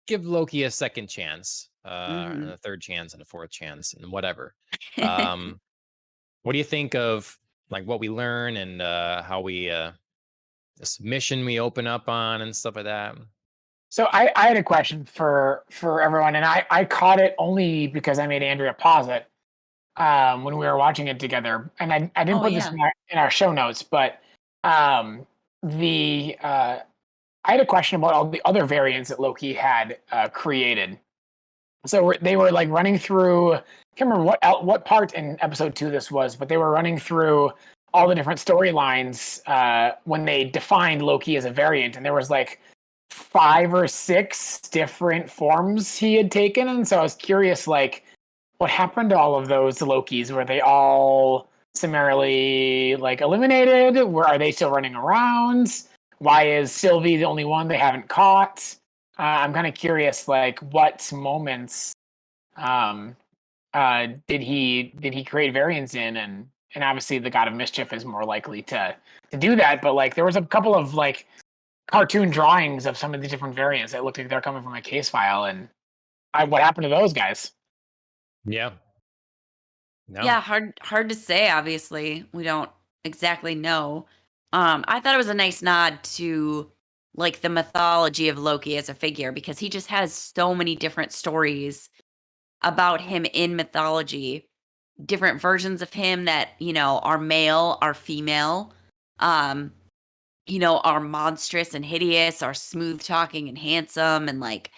give Loki a second chance, and a third chance, and a fourth chance, and whatever. What do you think of like what we learn and how we this mission we open up on and stuff like that? So I had a question for everyone, and I caught it only because I made Andrea pause it when we were watching it together, and I didn't put this in our show notes, but I had a question about all the other variants that Loki had created. So they were like running through. I can't remember what part in episode 2 this was, but they were running through all the different storylines when they defined Loki as a variant, and there was like 5 or 6 different forms he had taken, and so I was curious, like, what happened to all of those Lokis? Were they all summarily like eliminated? Are they still running around? Why is Sylvie the only one they haven't caught? I'm kind of curious, like, what moments did he create variants in, and obviously the God of Mischief is more likely to do that, but like there was a couple of like cartoon drawings of some of the different variants that looked like they're coming from a case file, and what happened to those guys? Yeah. No. Yeah, hard to say. Obviously, we don't exactly know. I thought it was a nice nod to like the mythology of Loki as a figure because he just has so many different stories about him in mythology, different versions of him that are male, are female, are monstrous and hideous, are smooth talking and handsome, and like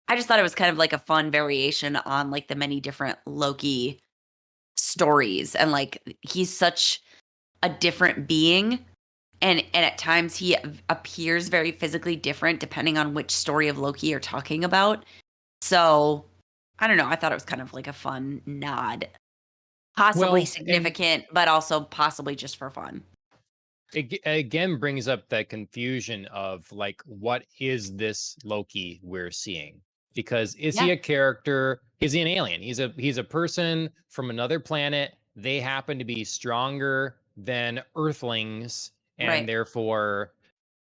I just thought it was kind of like a fun variation on like the many different Loki stories, and like he's such a different being, and at times he appears very physically different depending on which story of Loki you're talking about. So I don't know, I thought it was kind of like a fun nod, possibly significant, but also possibly just for fun. It again brings up that confusion of like, what is this Loki we're seeing? Because is he a character? Is he an alien? He's a person from another planet. They happen to be stronger than Earthlings, and therefore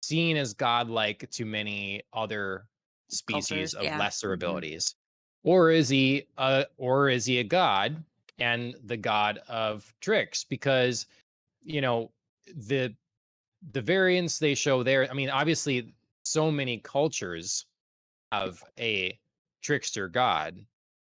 seen as godlike to many other species of lesser abilities. Or is he a god and the god of tricks? Because you know, the variants they show there, I mean, obviously so many cultures have a trickster god.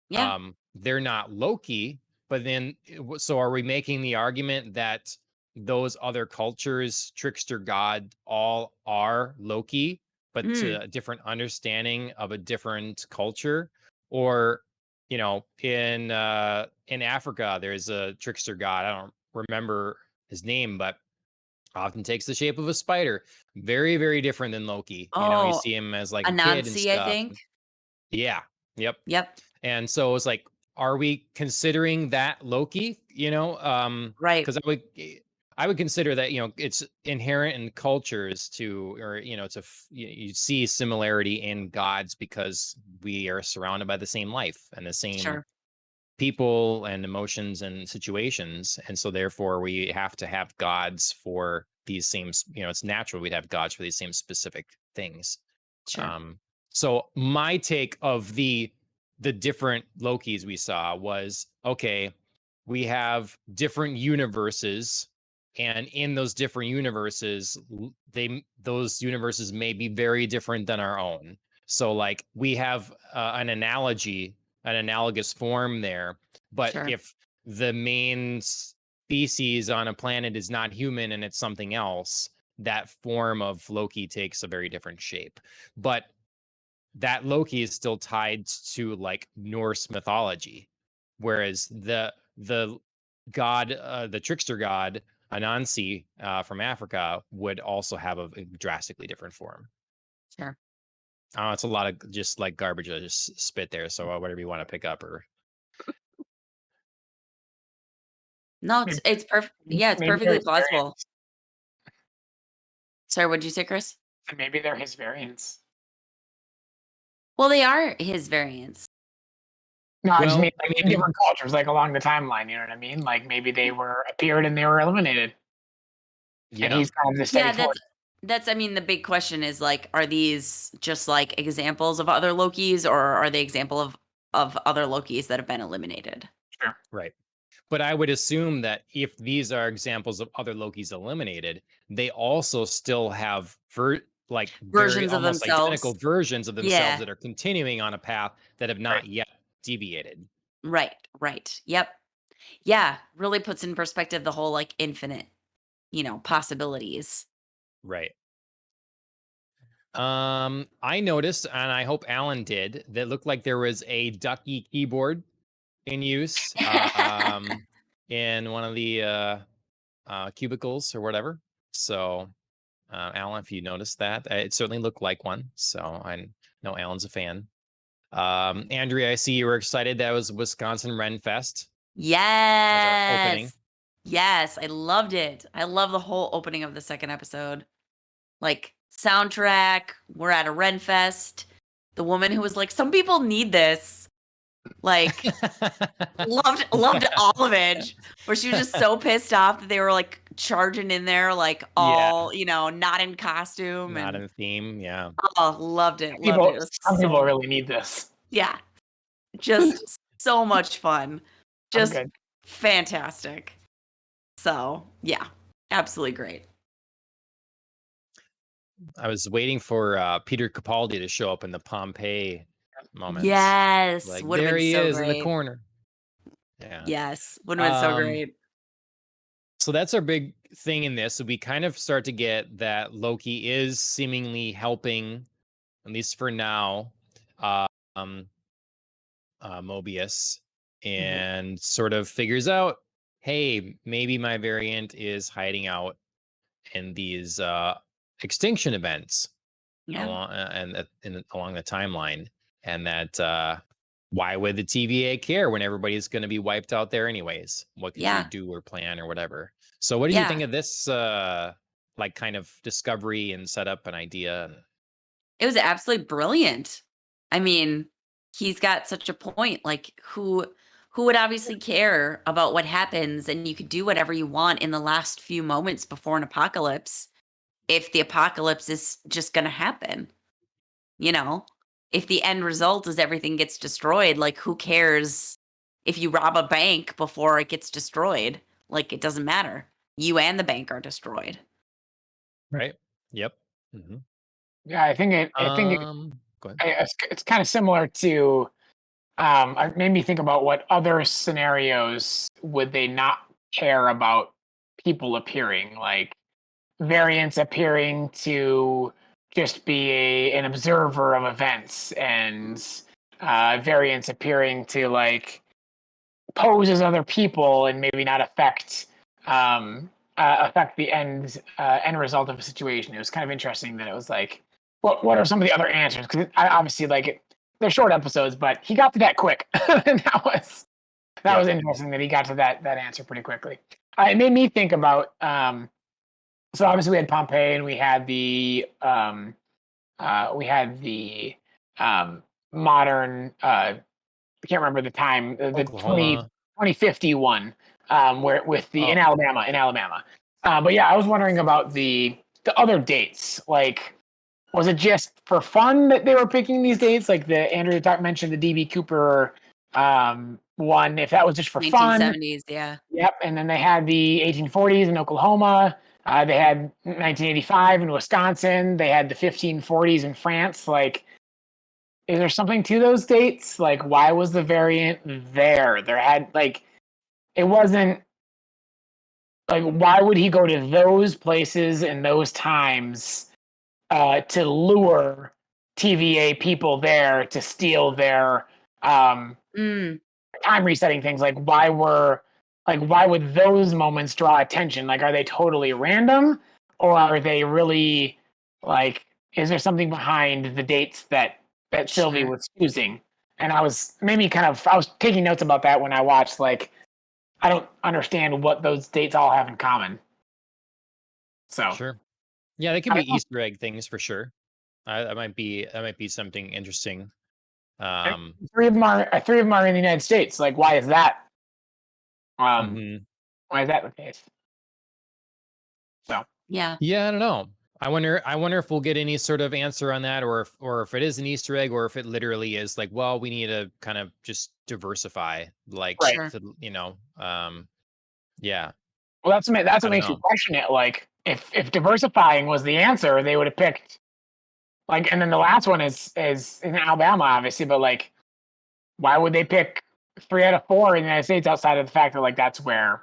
Yeah. They're not Loki, but then so are we making the argument that those other cultures trickster god all are Loki, but Mm. to a different understanding of a different culture? Or in Africa there's a trickster god. I don't remember his name, but often takes the shape of a spider. Very, very different than Loki. You Oh, see him as like a kid and Anansi, I stuff. think. Yeah. Yep. Yep. And so it's like, are we considering that Loki? Right. Because I would consider that it's inherent in cultures to, or you see similarity in gods because we are surrounded by the same life and the same Sure. people and emotions and situations, and so therefore we have to have gods for these same, it's natural we'd have gods for these same specific things. Sure. So my take of the different Lokis we saw was, okay, we have different universes, and in those different universes those universes may be very different than our own. So like we have an analogous form there, but Sure. if the main species on a planet is not human and it's something else, that form of Loki takes a very different shape. But that Loki is still tied to like Norse mythology, whereas the god, the trickster god Anansi from Africa, would also have a drastically different form. Sure. It's a lot of just like garbage I just spit there. So whatever you want to pick up, or No, it's perfect. Yeah, it's Maybe perfectly there's plausible. variants. Sorry, what'd you say, Chris? And maybe they're his variants. Well, they are his variants. No, I just Well, mean like in different cultures, like along the timeline. You know what I mean? Like maybe they were appeared and they were eliminated, and yeah, he's kind of the steady Yeah, force. that's I mean, the big question is like, are these just like examples of other Lokis, or are they example of other Lokis that have been eliminated? Sure. right. But I would assume that if these are examples of other Lokis eliminated, they also still have like very Versions of almost identical themselves. versions of themselves Yeah. that are continuing on a path that have Right. not yet deviated. Right. Right. Yep. Yeah. Really puts in perspective the whole like infinite, possibilities. Right. I noticed, and I hope Alan did, that looked like there was a ducky keyboard in use in one of the cubicles or whatever. So, Alan, if you noticed that, it certainly looked like one. So I know Alan's a fan. Andrea, I see you were excited. That was Wisconsin Ren Fest as our opening. Yes. I loved it. I love the whole opening of the second episode. Like soundtrack, we're at a Ren Fest. The woman who was like, some people need this. Like loved all of it. Where she was just so pissed off that they were like charging in there, like all, not in costume, Not and in theme. Yeah. oh, loved it. Loved it. People, It was some people really need this. yeah, just so much fun. I'm Just good. fantastic. So yeah, absolutely great. I was waiting for Peter Capaldi to show up in the Pompeii moments. Yes, Like would have there been he so is in the great. corner. Yeah. Yes, would have been so great. So that's our big thing in this. So we kind of start to get that Loki is seemingly helping, at least for now, um, Mobius, and sort of figures out, hey, maybe my variant is hiding out in these extinction events Yeah, along the timeline, and that why would the TVA care when everybody's going to be wiped out there anyways? What could you yeah, do or plan or whatever? So what do you yeah. think of this like kind of discovery and setup and idea? It was absolutely brilliant. I mean, he's got such a point. Like who would obviously care about what happens, and you could do whatever you want in the last few moments before an apocalypse if the apocalypse is just going to happen, you know? If the end result is everything gets destroyed, like who cares if you rob a bank before it gets destroyed? Like it doesn't matter. you and the bank are destroyed. Right. Yep. hmm Yeah, I think Go ahead. it's kind of similar to. It made me think about what other scenarios would they not care about people appearing, like variants appearing to just be an observer of events, and variants appearing to like pose as other people and maybe not affect the end result of a situation. It was kind of interesting that it was like, what are some of the other answers? Because I obviously they're short episodes, but he got to that quick. And that was interesting that he got to that answer pretty quickly. It made me think about so obviously we had Pompeii and we had the modern I can't remember the time, the Oklahoma. 2051, where with the Oh, in Alabama. But yeah, I was wondering about the other dates. Like, was it just for fun that they were picking these dates? Like the Andrew mentioned the DB Cooper one. If that was just for fun, 1970s, yeah. yep. And then they had the 1840s in Oklahoma. They had 1985 in Wisconsin. They had the 1540s in France. Like, is there something to those dates? Like, why was the variant there? There had like, it wasn't like, why would he go to those places and those times to lure TVA people there to steal their time resetting things? Like, why would those moments draw attention? Like, are they totally random, or are they really like? Is there something behind the dates that Sylvie was choosing? And I was taking notes about that when I watched. Like, I don't understand what those dates all have in common. So sure. Yeah, they could be Easter egg things for sure. That might be something interesting. three of them are in the United States. Like, why is that? mhm. Why is that the case? So Yeah. Yeah, I don't know. I wonder if we'll get any sort of answer on that, or if it is an Easter egg, or if it literally is like, well, we need to kind of just diversify, like, right. Sure. yeah. Well, that's what I don't makes you know. question it. Like, if diversifying was the answer, they would have picked like. And then the last one is in Alabama, obviously, but like, why would they pick 3 out of 4 in the United States outside of the fact that like that's where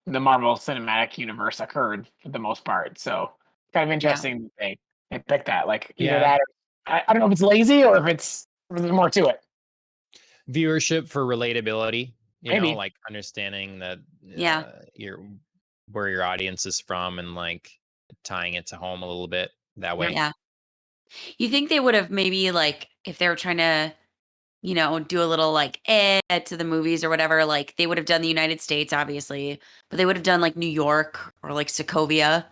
the Marvel Cinematic Universe occurred for the most part? So kind of interesting that they picked that. Like either Yeah. that, or I don't know if it's lazy or if there's more to it. Viewership for relatability, Maybe. like understanding that Yeah. where your audience is from, and like tying it to home a little bit that way. Yeah. You think they would have maybe like if they were trying to, do a little like to the movies or whatever, like they would have done the United States, obviously, but they would have done like New York or like Sokovia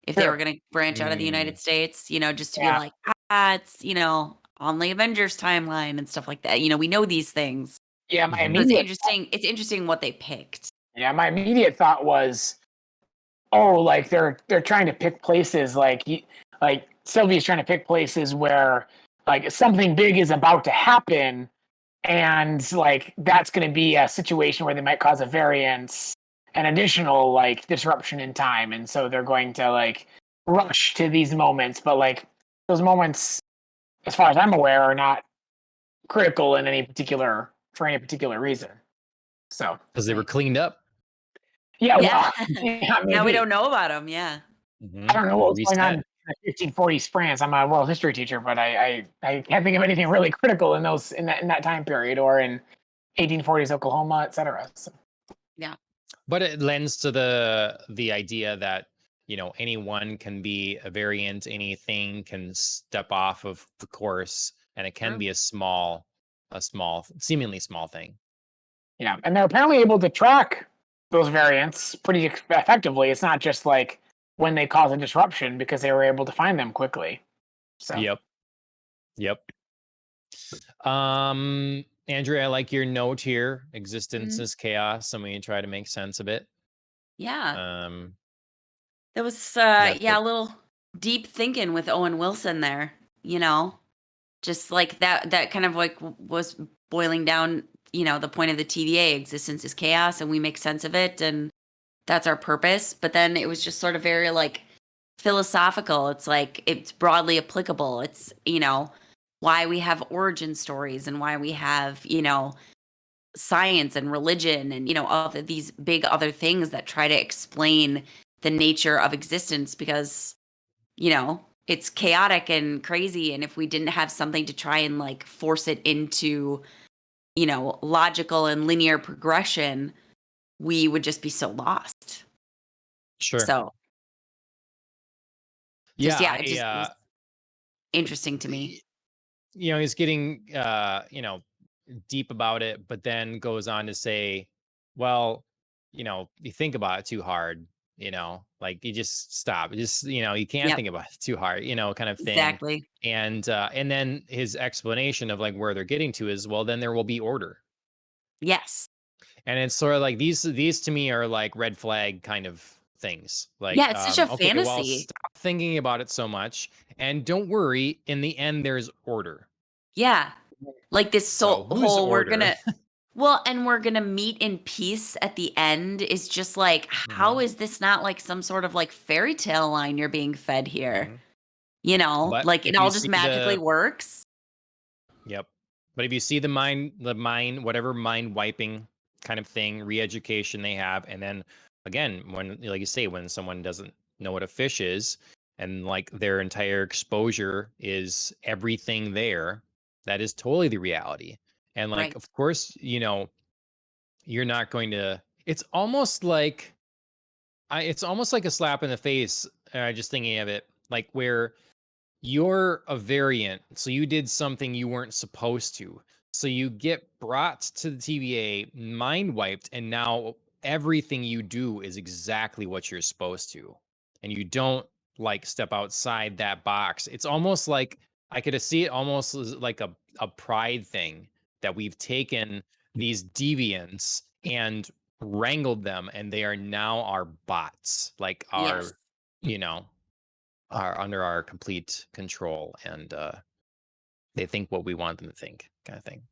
if they Sure. were going to branch out of the Mm. United States, just to be Yeah. like, it's, on the Avengers timeline and stuff like that. We know these things. Yeah, my Mhm. So it's immediate interesting. It's interesting what they picked. my immediate thought was, oh, like they're trying to pick places like Sylvia's trying to pick places where like something big is about to happen, and like that's going to be a situation where they might cause a variance, an additional like disruption in time, and so they're going to like rush to these moments. But like those moments, as far as I'm aware, are not critical for any particular reason. So Because they were cleaned up. yeah, Yeah. well, yeah, Now we maybe. don't know about them. Yeah. I don't know what was going on Reset. in the 1540s France. I'm a world history teacher, but I can't think of anything really critical in that time period, or in 1840s Oklahoma, etc. So, Yeah. But it lends to the idea that anyone can be a variant, anything can step off of the course, and it can True. be a seemingly small thing. yeah, and they're apparently able to track those variants pretty effectively. It's not just like when they cause a disruption, because they were able to find them quickly. So Yep. Andrea, I like your note here. Existence is chaos, and we try to make sense of it. Yeah. Um, That was that's a little deep thinking with Owen Wilson there, just like that kind of like was boiling down, the point of the TVA: existence is chaos and we make sense of it. And that's our purpose. But then it was just sort of very like philosophical. It's like it's broadly applicable. It's, why we have origin stories and why we have, science and religion and, all of these big other things that try to explain the nature of existence because, it's chaotic and crazy. And if we didn't have something to try and like force it into, logical and linear progression, we would just be so lost. Sure. So Yeah, yeah, it just was interesting to me. He's getting deep about it, but then goes on to say, well, you think about it too hard, like you just stop. Just, you can't Yep, think about it too hard, kind of thing. exactly. And then his explanation of like where they're getting to is, well, then there will be order. Yes. And it's sort of like these to me are like red flag kind of things. Like, Yeah, it's such a okay, well, fantasy. stop thinking about it so much, and don't worry. In the end, there's order. Yeah. Like this So who's whole order? and we're gonna meet in peace at the end is just like, how Mhm, is this not like some sort of like fairy tale line you're being fed here? mhm. But Like it if you all just see magically works. Yep. But if you see whatever mind wiping kind of thing, re-education they have, and then again, when, like you say, when someone doesn't know what a fish is, and like their entire exposure is everything there, that is totally the reality. And like, Right. of course, you're not going to. It's almost like a slap in the face. Just thinking of it, like where you're a variant, so you did something you weren't supposed to. So you get brought to the TVA, mind wiped, and now everything you do is exactly what you're supposed to. And you don't like step outside that box. It's almost like I could see it almost as like a pride thing that we've taken these deviants and wrangled them, and they are now our bots, like Yes. you know, are under our complete control, and they think what we want them to think, kind of thing.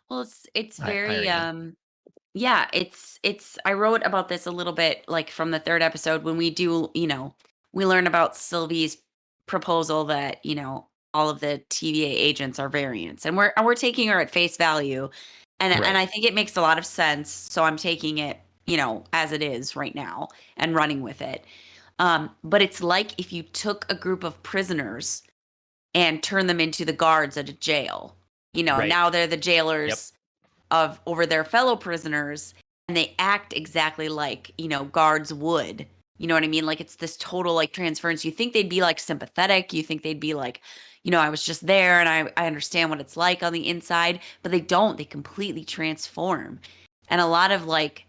Well, it's very Irony. yeah, it's I wrote about this a little bit like from the third episode when we do, we learn about Sylvie's proposal that, all of the TVA agents are variants and we're taking her at face value. And Right. I think it makes a lot of sense, so I'm taking it, as it is right now and running with it. But it's like if you took a group of prisoners and turned them into the guards at a jail. Right. Now they're the Yep. jailers of over their fellow prisoners and they act exactly like, guards would. You know what I mean? Like it's this total like transference. You think they'd be like sympathetic, you think they'd be like, I was just there and I understand what it's like on the inside, but they don't. They completely transform. And a lot of like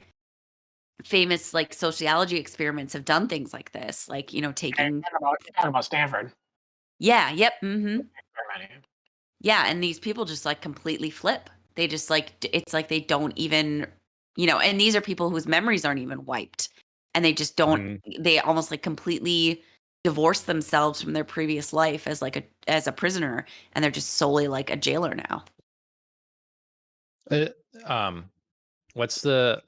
famous like sociology experiments have done things like this, like, taking Talking about Stanford. yeah, yep, mhm. Experiment. Yeah, and these people just like completely flip. They just like it's like they don't even, and these are people whose memories aren't even wiped. And they just don't Mhm. they almost like completely divorce themselves from their previous life as like a prisoner and they're just solely like a jailer now. Uh, um, what's the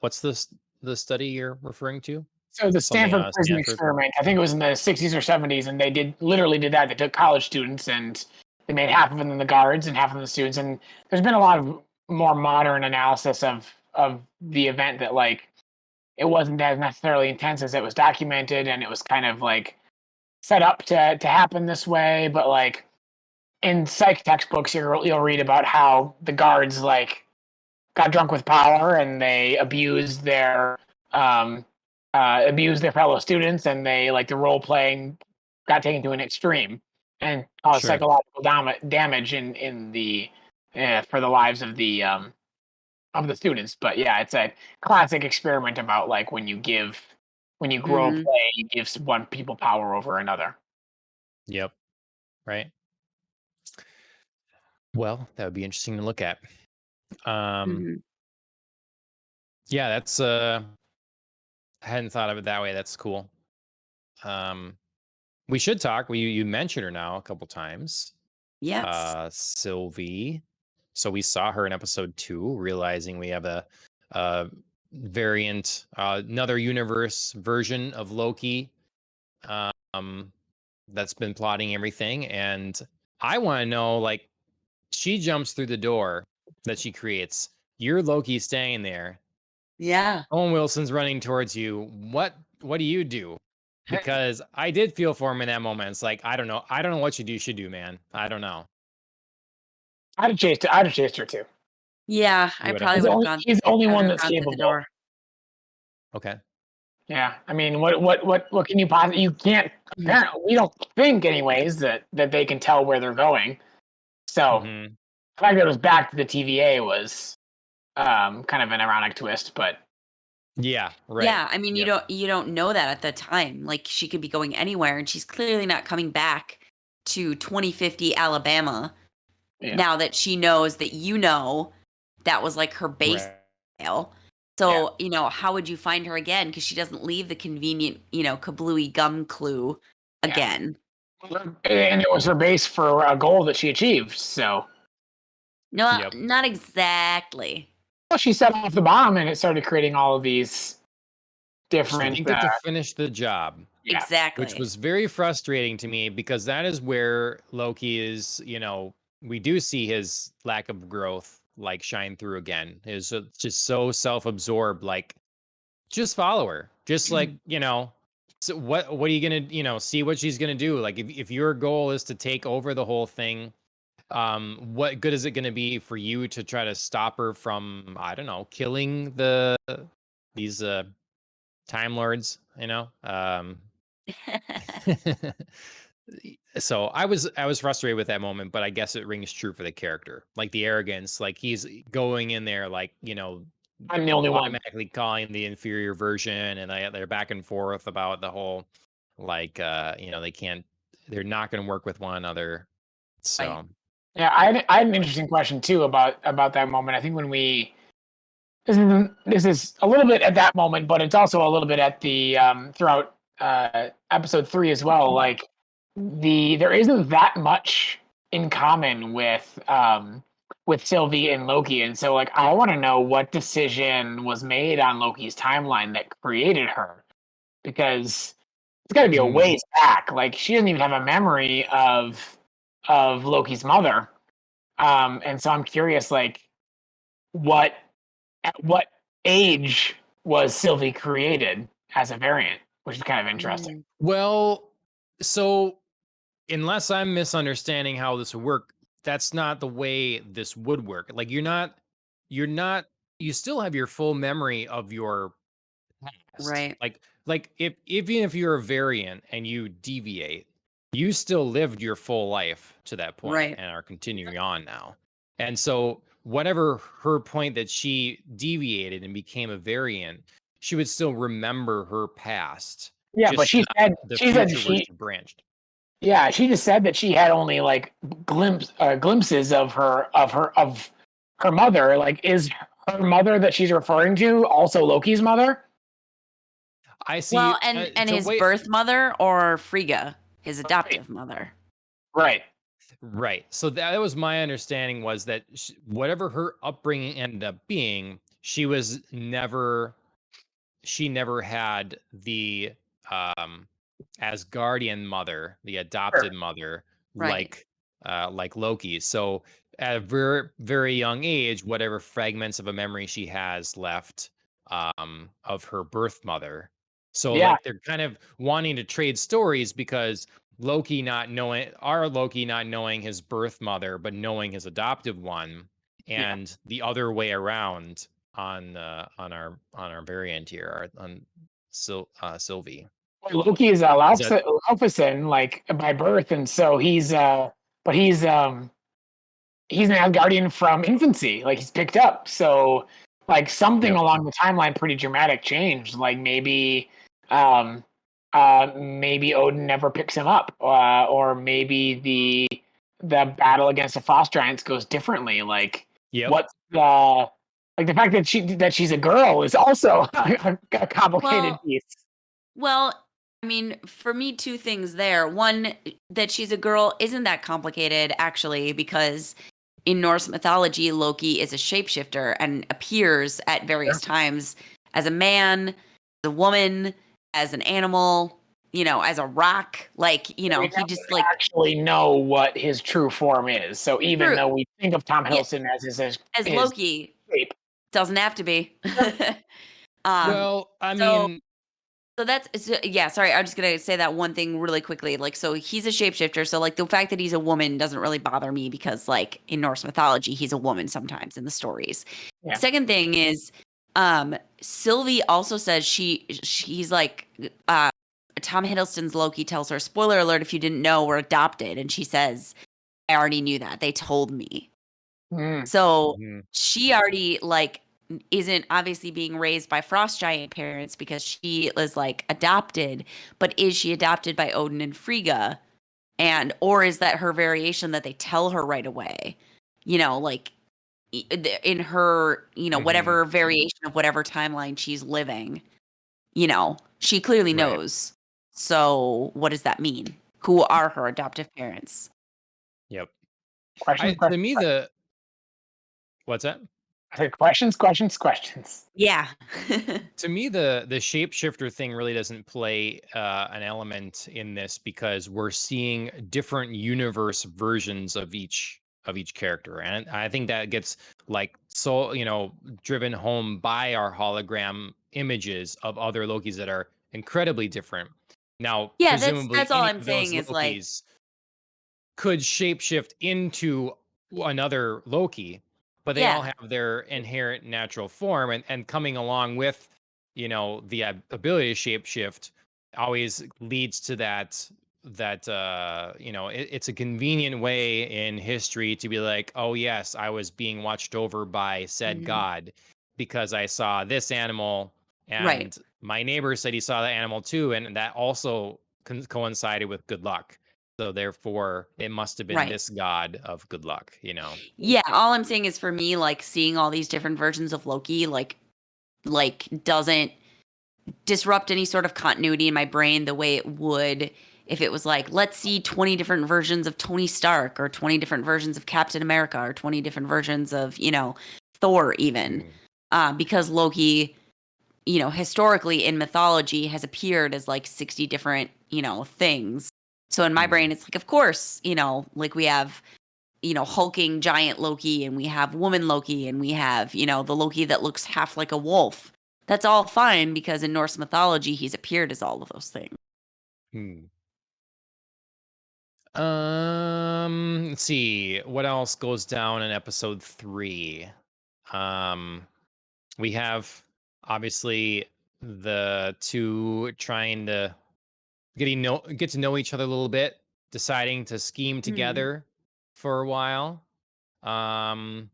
study you're referring to? So the Something Stanford out of prison Stanford? experiment, I think it was in the 60s or 70s, and they literally did that. They took college students and they made half of them the guards and half of them the students. And there's been a lot of more modern analysis of the event that like it wasn't as necessarily intense as it was documented, and it was kind of like set up to happen this way. But like in psych textbooks, you'll read about how the guards like got drunk with power and they um, abused their fellow students, and they like the role playing got taken to an extreme and caused Sure. psychological damage in the for the lives of the students. But yeah, it's a classic experiment about like when you grow Mhm. play, you give one people power over another. Yep. Right. Well, that would be interesting to look at. Um, Mhm. yeah, that's I hadn't thought of it that way. That's cool. Um, we should talk. You mentioned her now a couple times. Yes. Sylvie. So we saw her in episode 2, realizing we have a variant, another universe version of Loki, that's been plotting everything. And I want to know, like, she jumps through the door that she creates. You're Loki staying there. Yeah. Owen Wilson's running towards you. What do you do? Because I did feel for him in that moment. It's like, I don't know. I don't know what you should do, man. I don't know. I'd have chased her too. Yeah, I You would've. probably would have gone. He's the only I one would have that's gone through the capable. door. Okay. Yeah, I mean, what can you possibly? You can't. Apparently, we don't think, anyways, that they can tell where they're going. So Mhm. the fact that it was back to the TVA was kind of an ironic twist, but Yeah, right. Yeah, I mean, Yep. you don't know that at the time. Like, she could be going anywhere, and she's clearly not coming back to 2050 Alabama yeah. now that she knows that that was like her base Right. trail. So, how would you find her again? Because she doesn't leave the convenient, kablooey gum clue Yeah. again. And it was her base for a goal that she achieved. So No, Yep. not exactly. well, she set off the bomb, and it started creating all of these She different. didn't get to finish the job, Yeah. Exactly. which was very frustrating to me because that is where Loki is, we do see his lack of growth like shine through again. Is just so self-absorbed, like just follow her. Just like, so what are you gonna, see what she's gonna do? Like if your goal is to take over the whole thing, what good is it gonna be for you to try to stop her from, I don't know, killing these Time Lords, so I was frustrated with that moment, but I guess it rings true for the character. Like the arrogance, like he's going in there like, I'm the only one. automatically calling the inferior version, and they're back and forth about the whole like they're not gonna work with one another. So Right. Yeah, I had an interesting question too about that moment. I think when this is a little bit at that moment, but it's also a little bit at the throughout episode 3 as well. Like there isn't that much in common with Sylvie and Loki, and so like I want to know what decision was made on Loki's timeline that created her, because it's got to be a ways back. Like she doesn't even have a memory of Loki's mother, and so I'm curious, like at what age was Sylvie created as a variant, which is kind of interesting. well, so unless I'm misunderstanding how this would work, that's not the way this would work. Like you're not, you still have your full memory of your past. Right. Like if even if you're a variant and you deviate, you still lived your full life to that point Right. and are continuing on now. And so whatever her point that she deviated and became a variant, she would still remember her past. Yeah, but she said The she said future was branched. yeah, she just said that she had only like glimpses of her mother. Like, is her mother that she's referring to also Loki's mother? I see. Well, and so his wait, birth mother or Frigga, his adoptive mother. Right. right. So that was my understanding, was that whatever her upbringing ended up being, she never had the Asgardian mother, the adopted mother, Right. like Loki. So at a very very young age, whatever fragments of a memory she has left of her birth mother. So Yeah. like they're kind of wanting to trade stories because Loki not knowing his birth mother, but knowing his adoptive one, Yeah. and the other way around on our variant here, on Sylvie. Loki is Is that Laufeyson, like by birth, and so but he's an Asgardian from infancy. Like he's picked up. So like something Yep. along the timeline, pretty dramatic change. Like maybe maybe Odin never picks him up, or maybe the battle against the frost giants goes differently. Like Yep. what's the like the fact that she's a girl is also a complicated piece. Well, I mean, for me, two things there. One, that she's a girl isn't that complicated, actually, because in Norse mythology, Loki is a shapeshifter and appears at various times as a man, as a woman, as an animal, as a rock. Like, We he never just like actually know what his true form is. So even true. though we think of Tom Yeah. Hiddleston as his Loki, shape, doesn't have to be. Well, I So mean, yeah, sorry, I'm just gonna say that one thing really quickly. Like, so he's a shapeshifter, so like the fact that he's a woman doesn't really bother me because like in Norse mythology, he's a woman sometimes in the stories. Yeah. Second thing is, Sylvie also says she's like Tom Hiddleston's Loki tells her, spoiler alert if you didn't know, we're adopted, and she says, I already knew that. They told me. Mm. So mhm, she already like isn't obviously being raised by frost giant parents because she is like adopted, but is she adopted by Odin and Frigga? Or is that her variation that they tell her right away? Like in her, mhm, whatever variation of whatever timeline she's living, she clearly right. knows. So what does that mean? Who are her adoptive parents? Yep. Questions, To questions, me, questions. what's that? I said questions, questions, questions. Yeah. To me, the shapeshifter thing really doesn't play an element in this because we're seeing different universe versions of each character, and I think that gets like so driven home by our hologram images of other Lokis that are incredibly different. Now, Yeah, presumably, that's all any I'm of those saying is like, Lokis could shapeshift into another Loki, but they all yeah. have their inherent natural form, and coming along with, the ability to shapeshift always leads to it's a convenient way in history to be like, oh yes, I was being watched over by said Mhm. god because I saw this animal Right. and my neighbor said he saw the animal too, and that also coincided with good luck. So therefore, it must have been Right. this god of good luck. Yeah, all I'm saying is for me, like seeing all these different versions of Loki, like doesn't disrupt any sort of continuity in my brain the way it would if it was like, let's see 20 different versions of Tony Stark or 20 different versions of Captain America or 20 different versions of, Thor even. Mm, Because Loki, historically in mythology has appeared as like 60 different, things. So in my brain, mm, it's like, of course, like we have hulking giant Loki and we have woman Loki and we have, the Loki that looks half like a wolf. That's all fine because in Norse mythology, he's appeared as all of those things. hmm. Let's see what else goes down in episode 3. Um, we have obviously the two trying to get to know each other a little bit, deciding to scheme Hmm. together for a while. Um,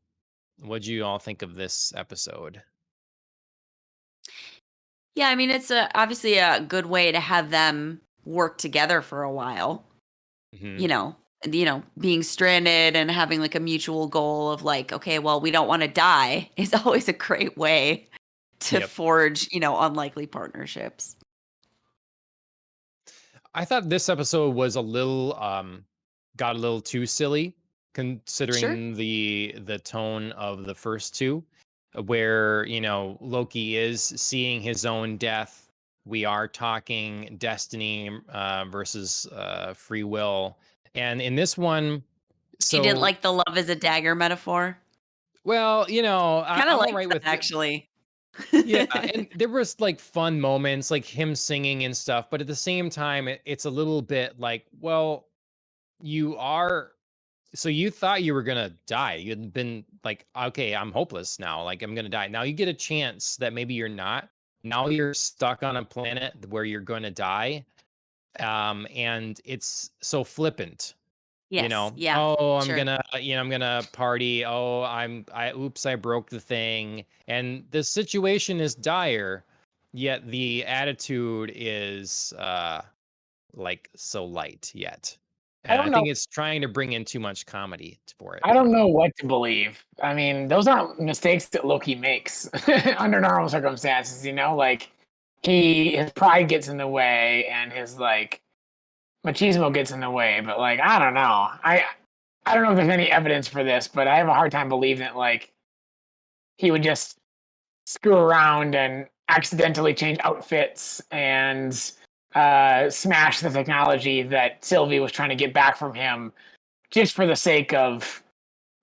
what'd you all think of this episode? Yeah, I mean, it's obviously a good way to have them work together for a while, Hmm. you know, being stranded and having like a mutual goal of like, okay, well, we don't want to die is always a great way to Yep. forge, unlikely partnerships. I thought this episode was a little got a little too silly Sure. considering the tone of the first two, where, Loki is seeing his own death. We are talking destiny versus free will. And in this one, You didn't so like the love is a dagger metaphor? well, Kind of I'm all liked right that with it. actually. Yeah, and there was like fun moments, like him singing and stuff, but at the same time, it's a little bit like, well, you are. So you thought you were gonna die. You'd been like, okay, I'm hopeless now. Like I'm gonna die. Now you get a chance that maybe you're not. Now you're stuck on a planet where you're gonna die. And it's so flippant. Yes. Yeah. Oh, Sure. I'm gonna party. Oh, oops, I broke the thing. And the situation is dire, yet the attitude is like so light yet. I And I don't know. think it's trying to bring in too much comedy for it. I don't know what to believe. I mean, those aren't mistakes that Loki makes under normal circumstances. Like his pride gets in the way, and his like machismo gets in the way. But like, I don't know. I don't know if there's any evidence for this, but I have a hard time believing that like he would just screw around and accidentally change outfits and smash the technology that Sylvie was trying to get back from him, just for the sake of,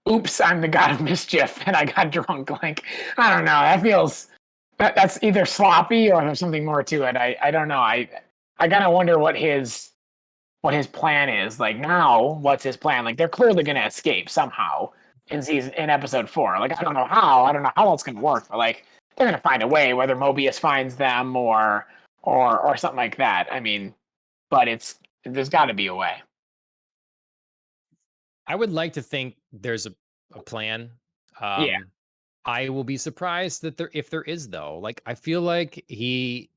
oops, I'm the god of mischief and I got drunk. Like, I don't know. That feels that's either sloppy or there's something more to it. I don't know. I kind of wonder what his plan is. Like, now, what's his plan? Like, they're clearly going to escape somehow in episode 4. Like, I don't know how it's going to work, but like, they're going to find a way, whether Mobius finds them or something like that. I mean, but there's got to be a way. I would like to think there's a plan. Yeah. I will be surprised that if there is, though. Like, I feel like if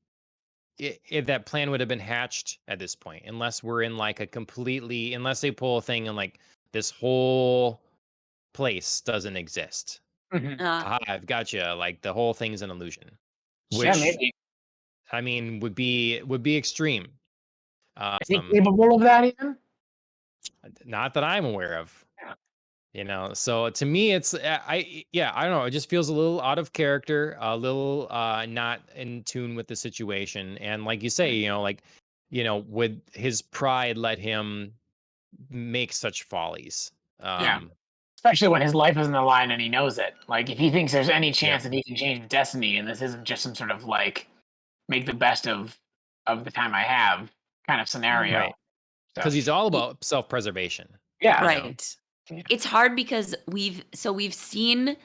that plan would have been hatched at this point, unless we're in like unless they pull a thing and like this whole place doesn't exist. Mm-hmm. Aha, I've got you. Like, the whole thing's an illusion, which Yeah, maybe. I mean would be extreme. Is he capable of that even? Not that I'm aware of. Yeah. So to me, it's I don't know. It just feels a little out of character, a little not in tune with the situation. And like you say, would his pride let him make such follies? Yeah. Especially when his life is on the line and he knows it. Like, if he thinks there's any chance that he can change destiny, and this isn't just some sort of like make the best of the time I have kind of scenario. Right. Because he's all about self-preservation. Yeah. Right. It's hard because we've seen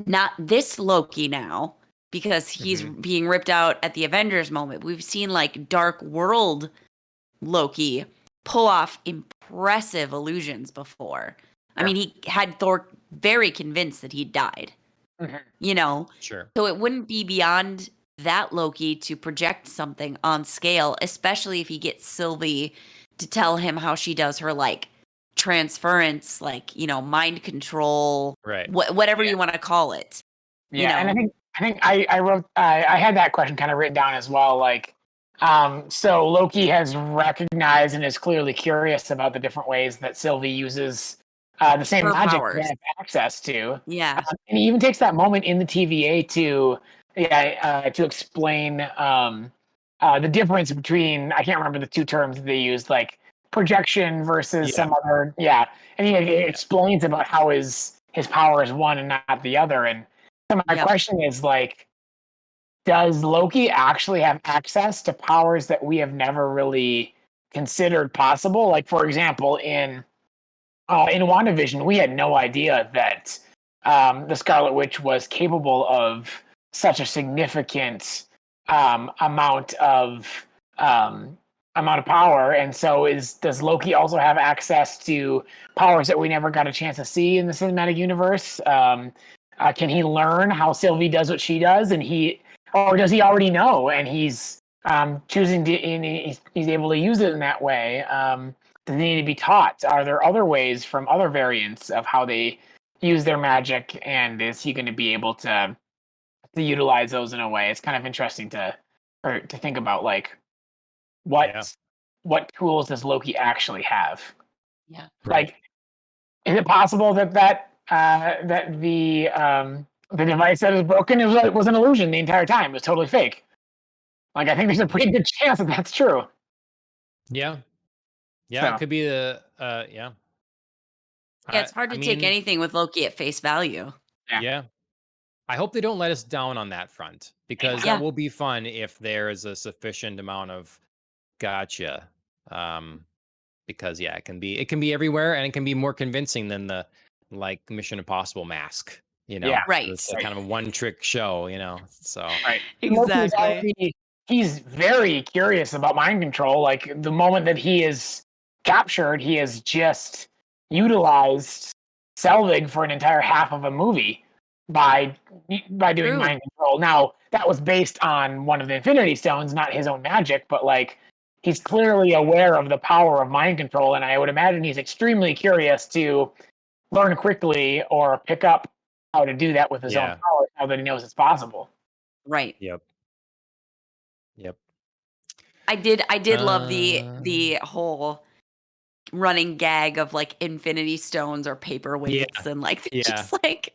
not this Loki now, because he's being ripped out at the Avengers moment. We've seen like Dark World Loki pull off impressive illusions before. I mean, he had Thor very convinced that he died. Sure. So it wouldn't be beyond that Loki to project something on scale, especially if he gets Sylvie to tell him how she does her like transference, like, mind control, right? Whatever you want to call it. Yeah, and I think I wrote I had that question kind of written down as well. Like, so Loki has recognized and is clearly curious about the different ways that Sylvie uses the same her magic powers. they have access to. Yeah. And he even takes that moment in the TVA to explain the difference between, I can't remember the two terms that they used, like projection versus some other. Yeah. And he explains about how his power is one and not the other. And so my question is, like, does Loki actually have access to powers that we have never really considered possible? Like, for example, in WandaVision, we had no idea that the Scarlet Witch was capable of such a significant amount of power. And so does Loki also have access to powers that we never got a chance to see in the cinematic universe? Can he learn how Sylvie does what she does, or does he already know and he's choosing to, and he's able to use it in that way? Does he need to be taught? Are there other ways from other variants of how they use their magic, and is he going to be able to utilize those in a way? It's kind of interesting to think about, like, what tools does Loki actually have? Yeah. Like, is it possible that the device that is broken was an illusion the entire time? It was totally fake. Like, I think there's a pretty good chance that that's true. Yeah. Yeah, so. It could be the Yeah, it's hard to take anything with Loki at face value. Yeah. I hope they don't let us down on that front, because that will be fun if there is a sufficient amount of gotcha. Because it can be everywhere, and it can be more convincing than the like Mission Impossible mask. Right. It's kind of a one-trick show. So right, exactly. He's very curious about mind control. Like, the moment that he is captured, he has just utilized Selvig for an entire half of a movie by doing mind control. Now, that was based on one of the Infinity Stones, not his own magic, but like, he's clearly aware of the power of mind control, and I would imagine he's extremely curious to learn quickly or pick up how to do that with his own power now that he knows it's possible. Right. Yep. I did love the whole running gag of like Infinity Stones or paperweights, and like just like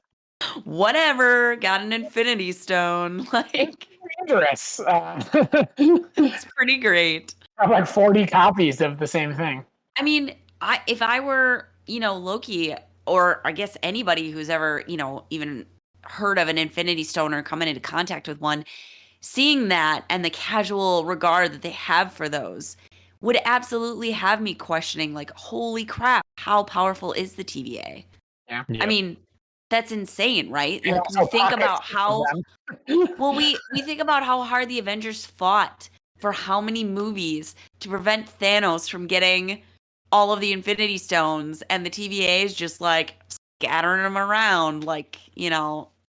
Whatever, got an Infinity Stone. Like, Dangerous. it's pretty great. I have like 40 copies of the same thing. I mean, if I were, Loki, or I guess anybody who's ever, even heard of an Infinity Stone or come into contact with one, seeing that and the casual regard that they have for those would absolutely have me questioning, like, holy crap, how powerful is the TVA? Yeah. I mean, that's insane, right? And Like, also we think pockets about of how them. well we think about how hard the Avengers fought for how many movies to prevent Thanos from getting all of the Infinity Stones, and the TVA is just like scattering them around like,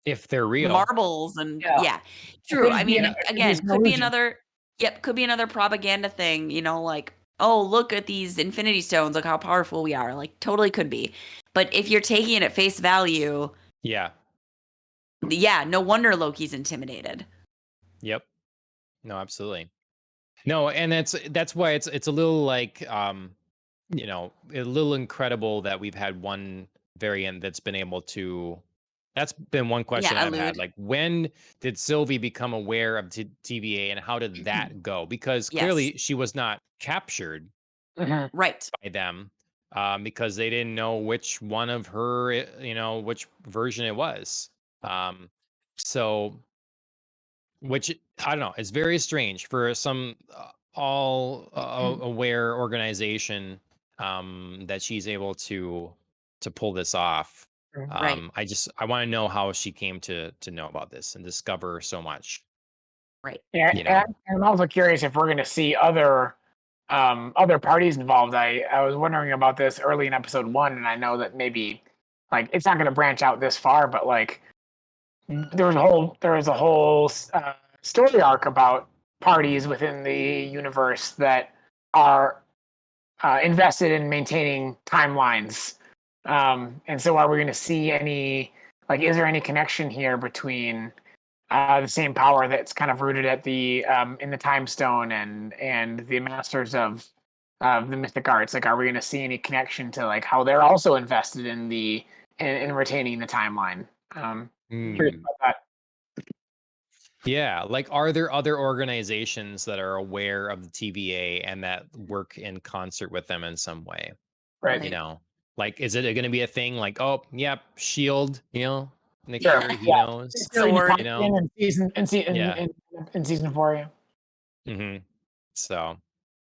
If they're real. marbles. And Yeah. yeah, true. I mean, It could be again, an could be illusion. another propaganda thing, like, oh, look at these Infinity Stones, look how powerful we are. Like, totally could be. But if you're taking it at face value, Yeah. no wonder Loki's intimidated. Yep. No, absolutely. No, and that's why it's a little like a little incredible that we've had one variant that's been able to. That's been one question Yeah, I've had. elude. Like, when did Sylvie become aware of TVA, and how did that go? Because Yes. clearly she was not captured Mhm. Right. by them, because they didn't know which one of her, which version it was. So, which I don't know, it's very strange for some all aware organization, that she's able to pull this off. Right. I want to know how she came to know about this and discover so much. Right. Yeah, You know, and I'm also curious if we're going to see other parties involved. I was wondering about this early in episode 1, and I know that maybe like it's not going to branch out this far, but like there was a whole story arc about parties within the universe that are invested in maintaining timelines. And so, are we going to see any like? Is there any connection here between the same power that's kind of rooted at the in the time stone and the masters of the mystic arts? Like, are we going to see any connection to like how they're also invested in in retaining the timeline? Curious about that. yeah, like, are there other organizations that are aware of the TVA and that work in concert with them in some way? Right. You know, like, is it going to be a thing? Like, oh, yep, Shield. Nick Sure. Fury, he Yeah. knows. Sword. In Yeah. in season 4. Yeah. So,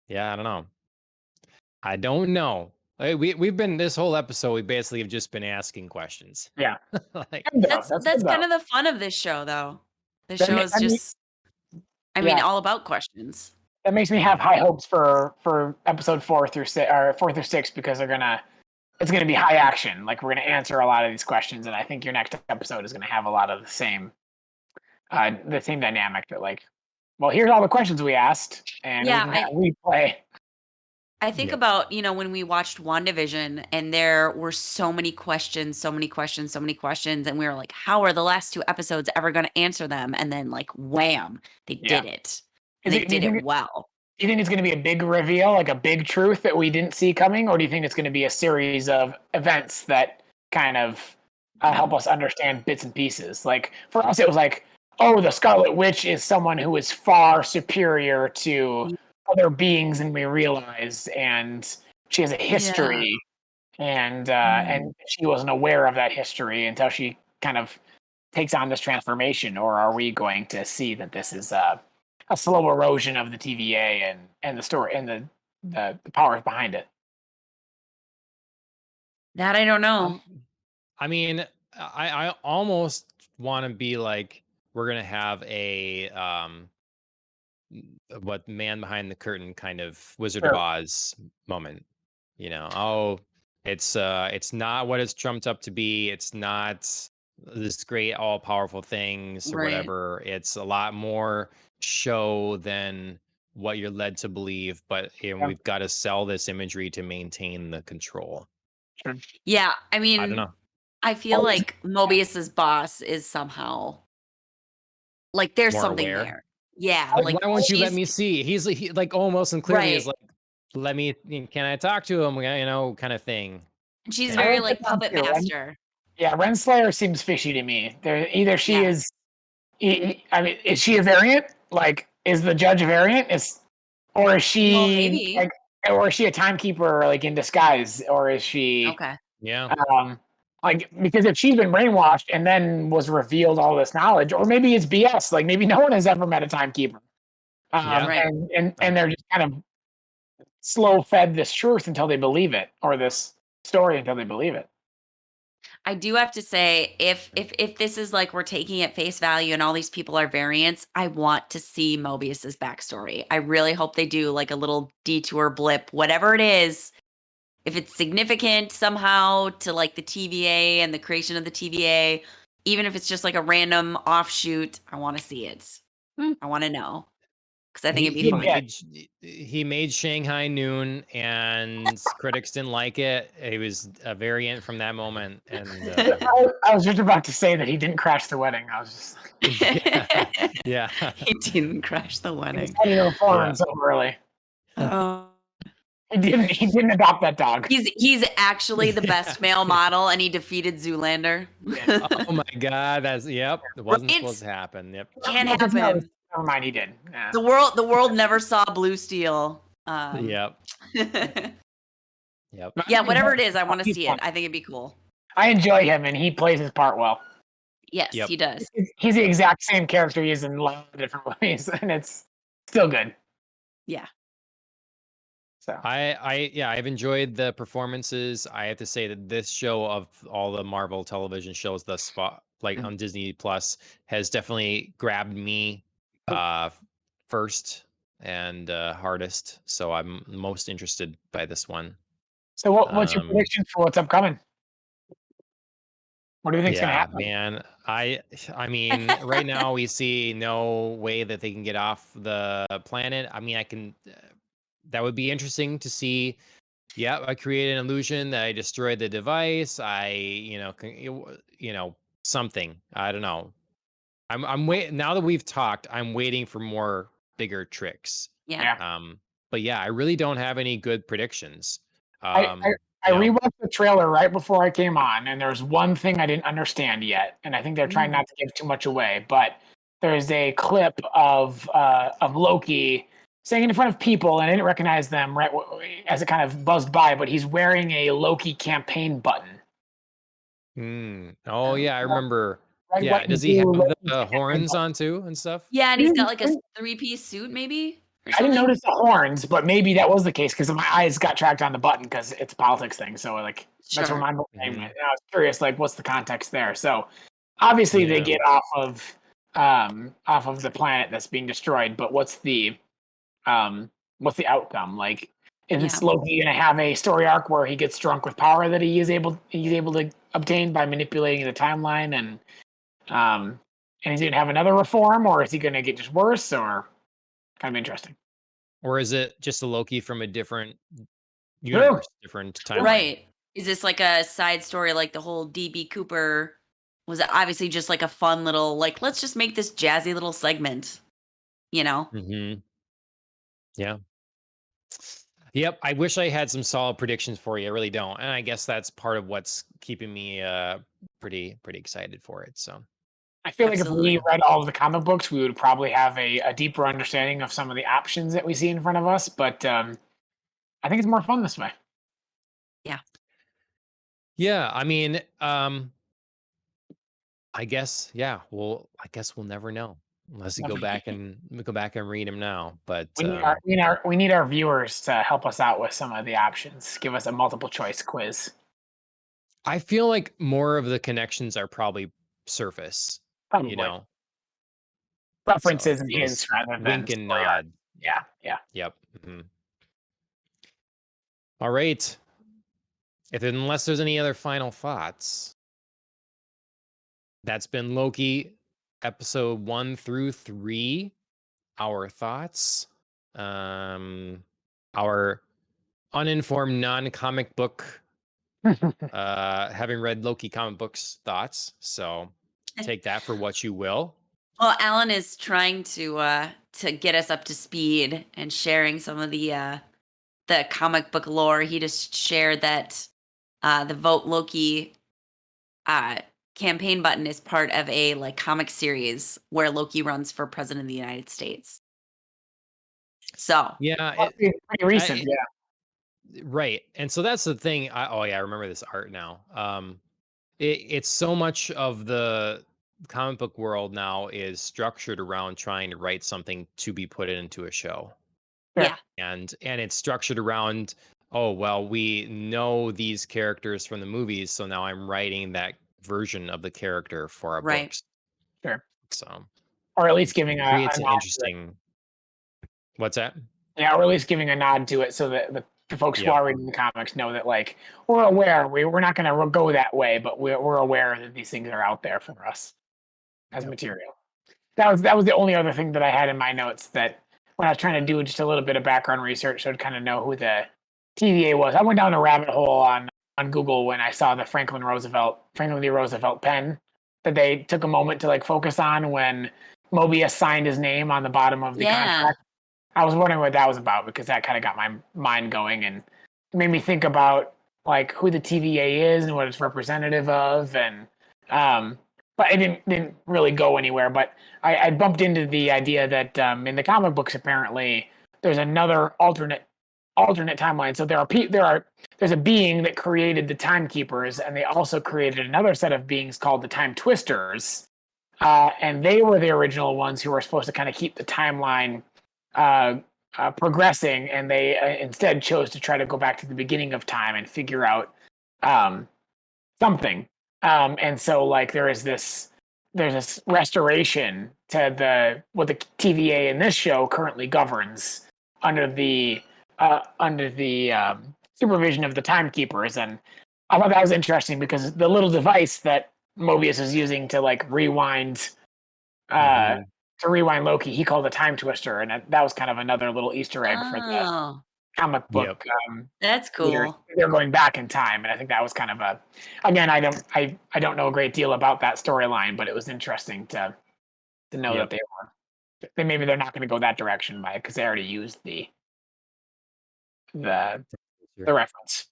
yeah, I don't know. I don't know. We've been this whole episode. We basically have just been asking questions. Yeah. Like, Good though. That's That's that's good kind though. of the fun of this show, though. The That show ma- is I mean, just, yeah. all about questions. That makes me have high hopes for episode 4 through 6 because it's gonna be high action. Like, we're gonna answer a lot of these questions, and I think your next episode is gonna have a lot of the same dynamic that like, well, here's all the questions we asked, and Yeah, we can replay. I think Yep. about, when we watched WandaVision and there were so many questions, so many questions, so many questions, and we were like, how are the last 2 episodes ever going to answer them? And then, like, wham, they Yeah. did it. And they Do you did think it well. Do you think it's going to be a big reveal, like a big truth that we didn't see coming, or do you think it's going to be a series of events that kind of help us understand bits and pieces? Like, for us, it was like, oh, the Scarlet Witch is someone who is far superior to other beings than we realize, and she has a history, and she wasn't aware of that history until she kind of takes on this transformation. Or are we going to see that this is a slow erosion of the TVA and the story and the powers behind it? That I don't know. I mean, I almost want to be like, we're gonna have a what man behind the curtain kind of Wizard of Sure. Oz moment. Oh, it's not what it's trumped up to be. It's not this great all powerful things or Right. whatever. It's a lot more show than what you're led to believe. But we've got to sell this imagery to maintain the control. Sure. Yeah, I I don't mean, know. I feel like Mobius's boss is somehow, like, there's More something aware. there. Yeah, Like, why won't you let she's- me see? He's like almost and clearly is Right. like, let me. Can I talk to him? Kind of thing. She's Yeah. very I like like that puppet too. master. Yeah, Renslayer seems fishy to me. Either she Yeah. is. I mean, is she a variant? Like, is the judge a variant? Or is Well, she maybe. like, or is she a timekeeper like in disguise, or is she? Okay. Yeah. Like, because if she's been brainwashed and then was revealed all this knowledge, or maybe it's BS. Like, maybe no one has ever met a timekeeper, Yeah. Right. and they're just kind of slow fed this truth until they believe it, or this story until they believe it. I do have to say, if this is like we're taking at face value and all these people are variants, I want to see Mobius's backstory. I really hope they do like a little detour blip, whatever it is. If it's significant somehow to like the TVA and the creation of the TVA, even if it's just like a random offshoot, I want to see it. I want to know because I think it'd be He fun. made Shanghai Noon, and critics didn't like it. He was a variant from that moment, and I was just about to say that he didn't crash the wedding. I was just yeah. He didn't crash the he wedding. decided to reform Yeah. himself early. Oh. He didn't adopt that dog. He's actually the best male model, and he defeated Zoolander. Oh my God, it wasn't Right? supposed to happen. Yep. Can't No, happen. never mind, he did. Yeah. The world never saw Blue Steel. Yep. Yeah, Yep. whatever it is, I want to He's see fun. it. I think it'd be cool. I enjoy him, and he plays his part well. Yes, Yep. he does. He's the exact same character he is in a lot of different ways, and it's still good. Yeah. So I've enjoyed the performances. I have to say that this show, of all the Marvel television shows thus far, like on Disney Plus, has definitely grabbed me first and hardest. So I'm most interested by this one. So what's your prediction for what's upcoming? What do you think's gonna Yeah, happen? man. I mean, right now we see no way that they can get off the planet. I mean, that would be interesting to see. Yeah, I created an illusion that I destroyed the device. Something. I don't know. I'm waiting now that we've talked. I'm waiting for more bigger tricks. Yeah. But yeah, I really don't have any good predictions. I rewatched the trailer right before I came on, and there's one thing I didn't understand yet, and I think they're trying not to give too much away. But there's a clip of Loki saying in front of people, and I didn't recognize them right as it kind of buzzed by. But he's wearing a Loki campaign button. Oh yeah, I remember. Right, Yeah, what does you he have do, Loki's the campaign horns button. on too and stuff? Yeah, and he's got like a 3-piece suit, maybe. I didn't notice the horns, but maybe that was the case because my eyes got tracked on the button because it's a politics thing. So like that's where my brain went. And I was curious, like, what's the context there? So obviously they get off of the planet that's being destroyed, but what's the outcome? Like, is Loki gonna have a story arc where he gets drunk with power that he's able to obtain by manipulating the timeline, and he's gonna have another reform, or is he gonna get just worse, or kind of interesting? Or is it just a Loki from a different universe, different timeline? Right. Is this like a side story like the whole DB Cooper? Was it obviously just like a fun little, like, let's just make this jazzy little segment, you know? Mm-hmm. Yeah. Yep. I wish I had some solid predictions for you. I really don't. And I guess that's part of what's keeping me pretty excited for it. So I feel like if we read all of the comic books, we would probably have a deeper understanding of some of the options that we see in front of us. But I think it's more fun this way. Yeah. Yeah. I mean, I guess, yeah. Well, I guess we'll never know unless we go back and read them now. But we need our viewers to help us out with some of the options. Give us a multiple choice quiz. I feel like more of the connections are probably surface. Probably. You know, references and hints rather than wink and nod. Yeah. Yep. Mm-hmm. All right. Unless there's any other final thoughts, that's been Loki episode 1 through 3. Our thoughts, our uninformed non-comic book, having read Loki comic books thoughts. So take that for what you will. Well, Alan is trying to get us up to speed and sharing some of the comic book lore. He just shared that the Vote Loki campaign button is part of a like comic series where Loki runs for president of the United States. So Yeah, Pretty recent, yeah. right. And so that's the thing. Oh yeah, I remember this art now. It's so much of the comic book world now is structured around trying to write something to be put into a show. Sure. yeah, And it's structured around, oh well, we know these characters from the movies, so now I'm writing that version of the character for our right. books. Sure. So Or at least it giving a creates an nod to it. interesting. What's that? Yeah, or at least giving a nod to it so that the folks who Yep. are reading the comics know that, like, we're aware. We're not going to go that way, but we're aware that these things are out there for us as Yep. material. That was the only other thing that I had in my notes, that when I was trying to do just a little bit of background research, so to kind of know who the TVA was. I went down a rabbit hole on Google when I saw the Franklin D. Roosevelt pen that they took a moment to like focus on when Mobius signed his name on the bottom of the Yeah. contract. I was wondering what that was about because that kind of got my mind going and made me think about like who the TVA is and what it's representative of, and but it didn't really go anywhere. But I bumped into the idea that in the comic books apparently there's another alternate timeline. So there's a being that created the Timekeepers, and they also created another set of beings called the Time Twisters, and they were the original ones who were supposed to kind of keep the timeline progressing, and they instead chose to try to go back to the beginning of time and figure out something. And so, like, there's this restoration to what the TVA in this show currently governs under the supervision of the Timekeepers, and I thought that was interesting because the little device that Mobius is using to like rewind Mhm. to rewind Loki, he called a time twister, and that was kind of another little Easter egg for the Oh, comic book Yep. that's readers. cool. They're going back in time, and I think that was kind of again, I don't know a great deal about that storyline, but it was interesting to know Yep. that maybe they're not going to go that direction by it because they already used the Sure. reference.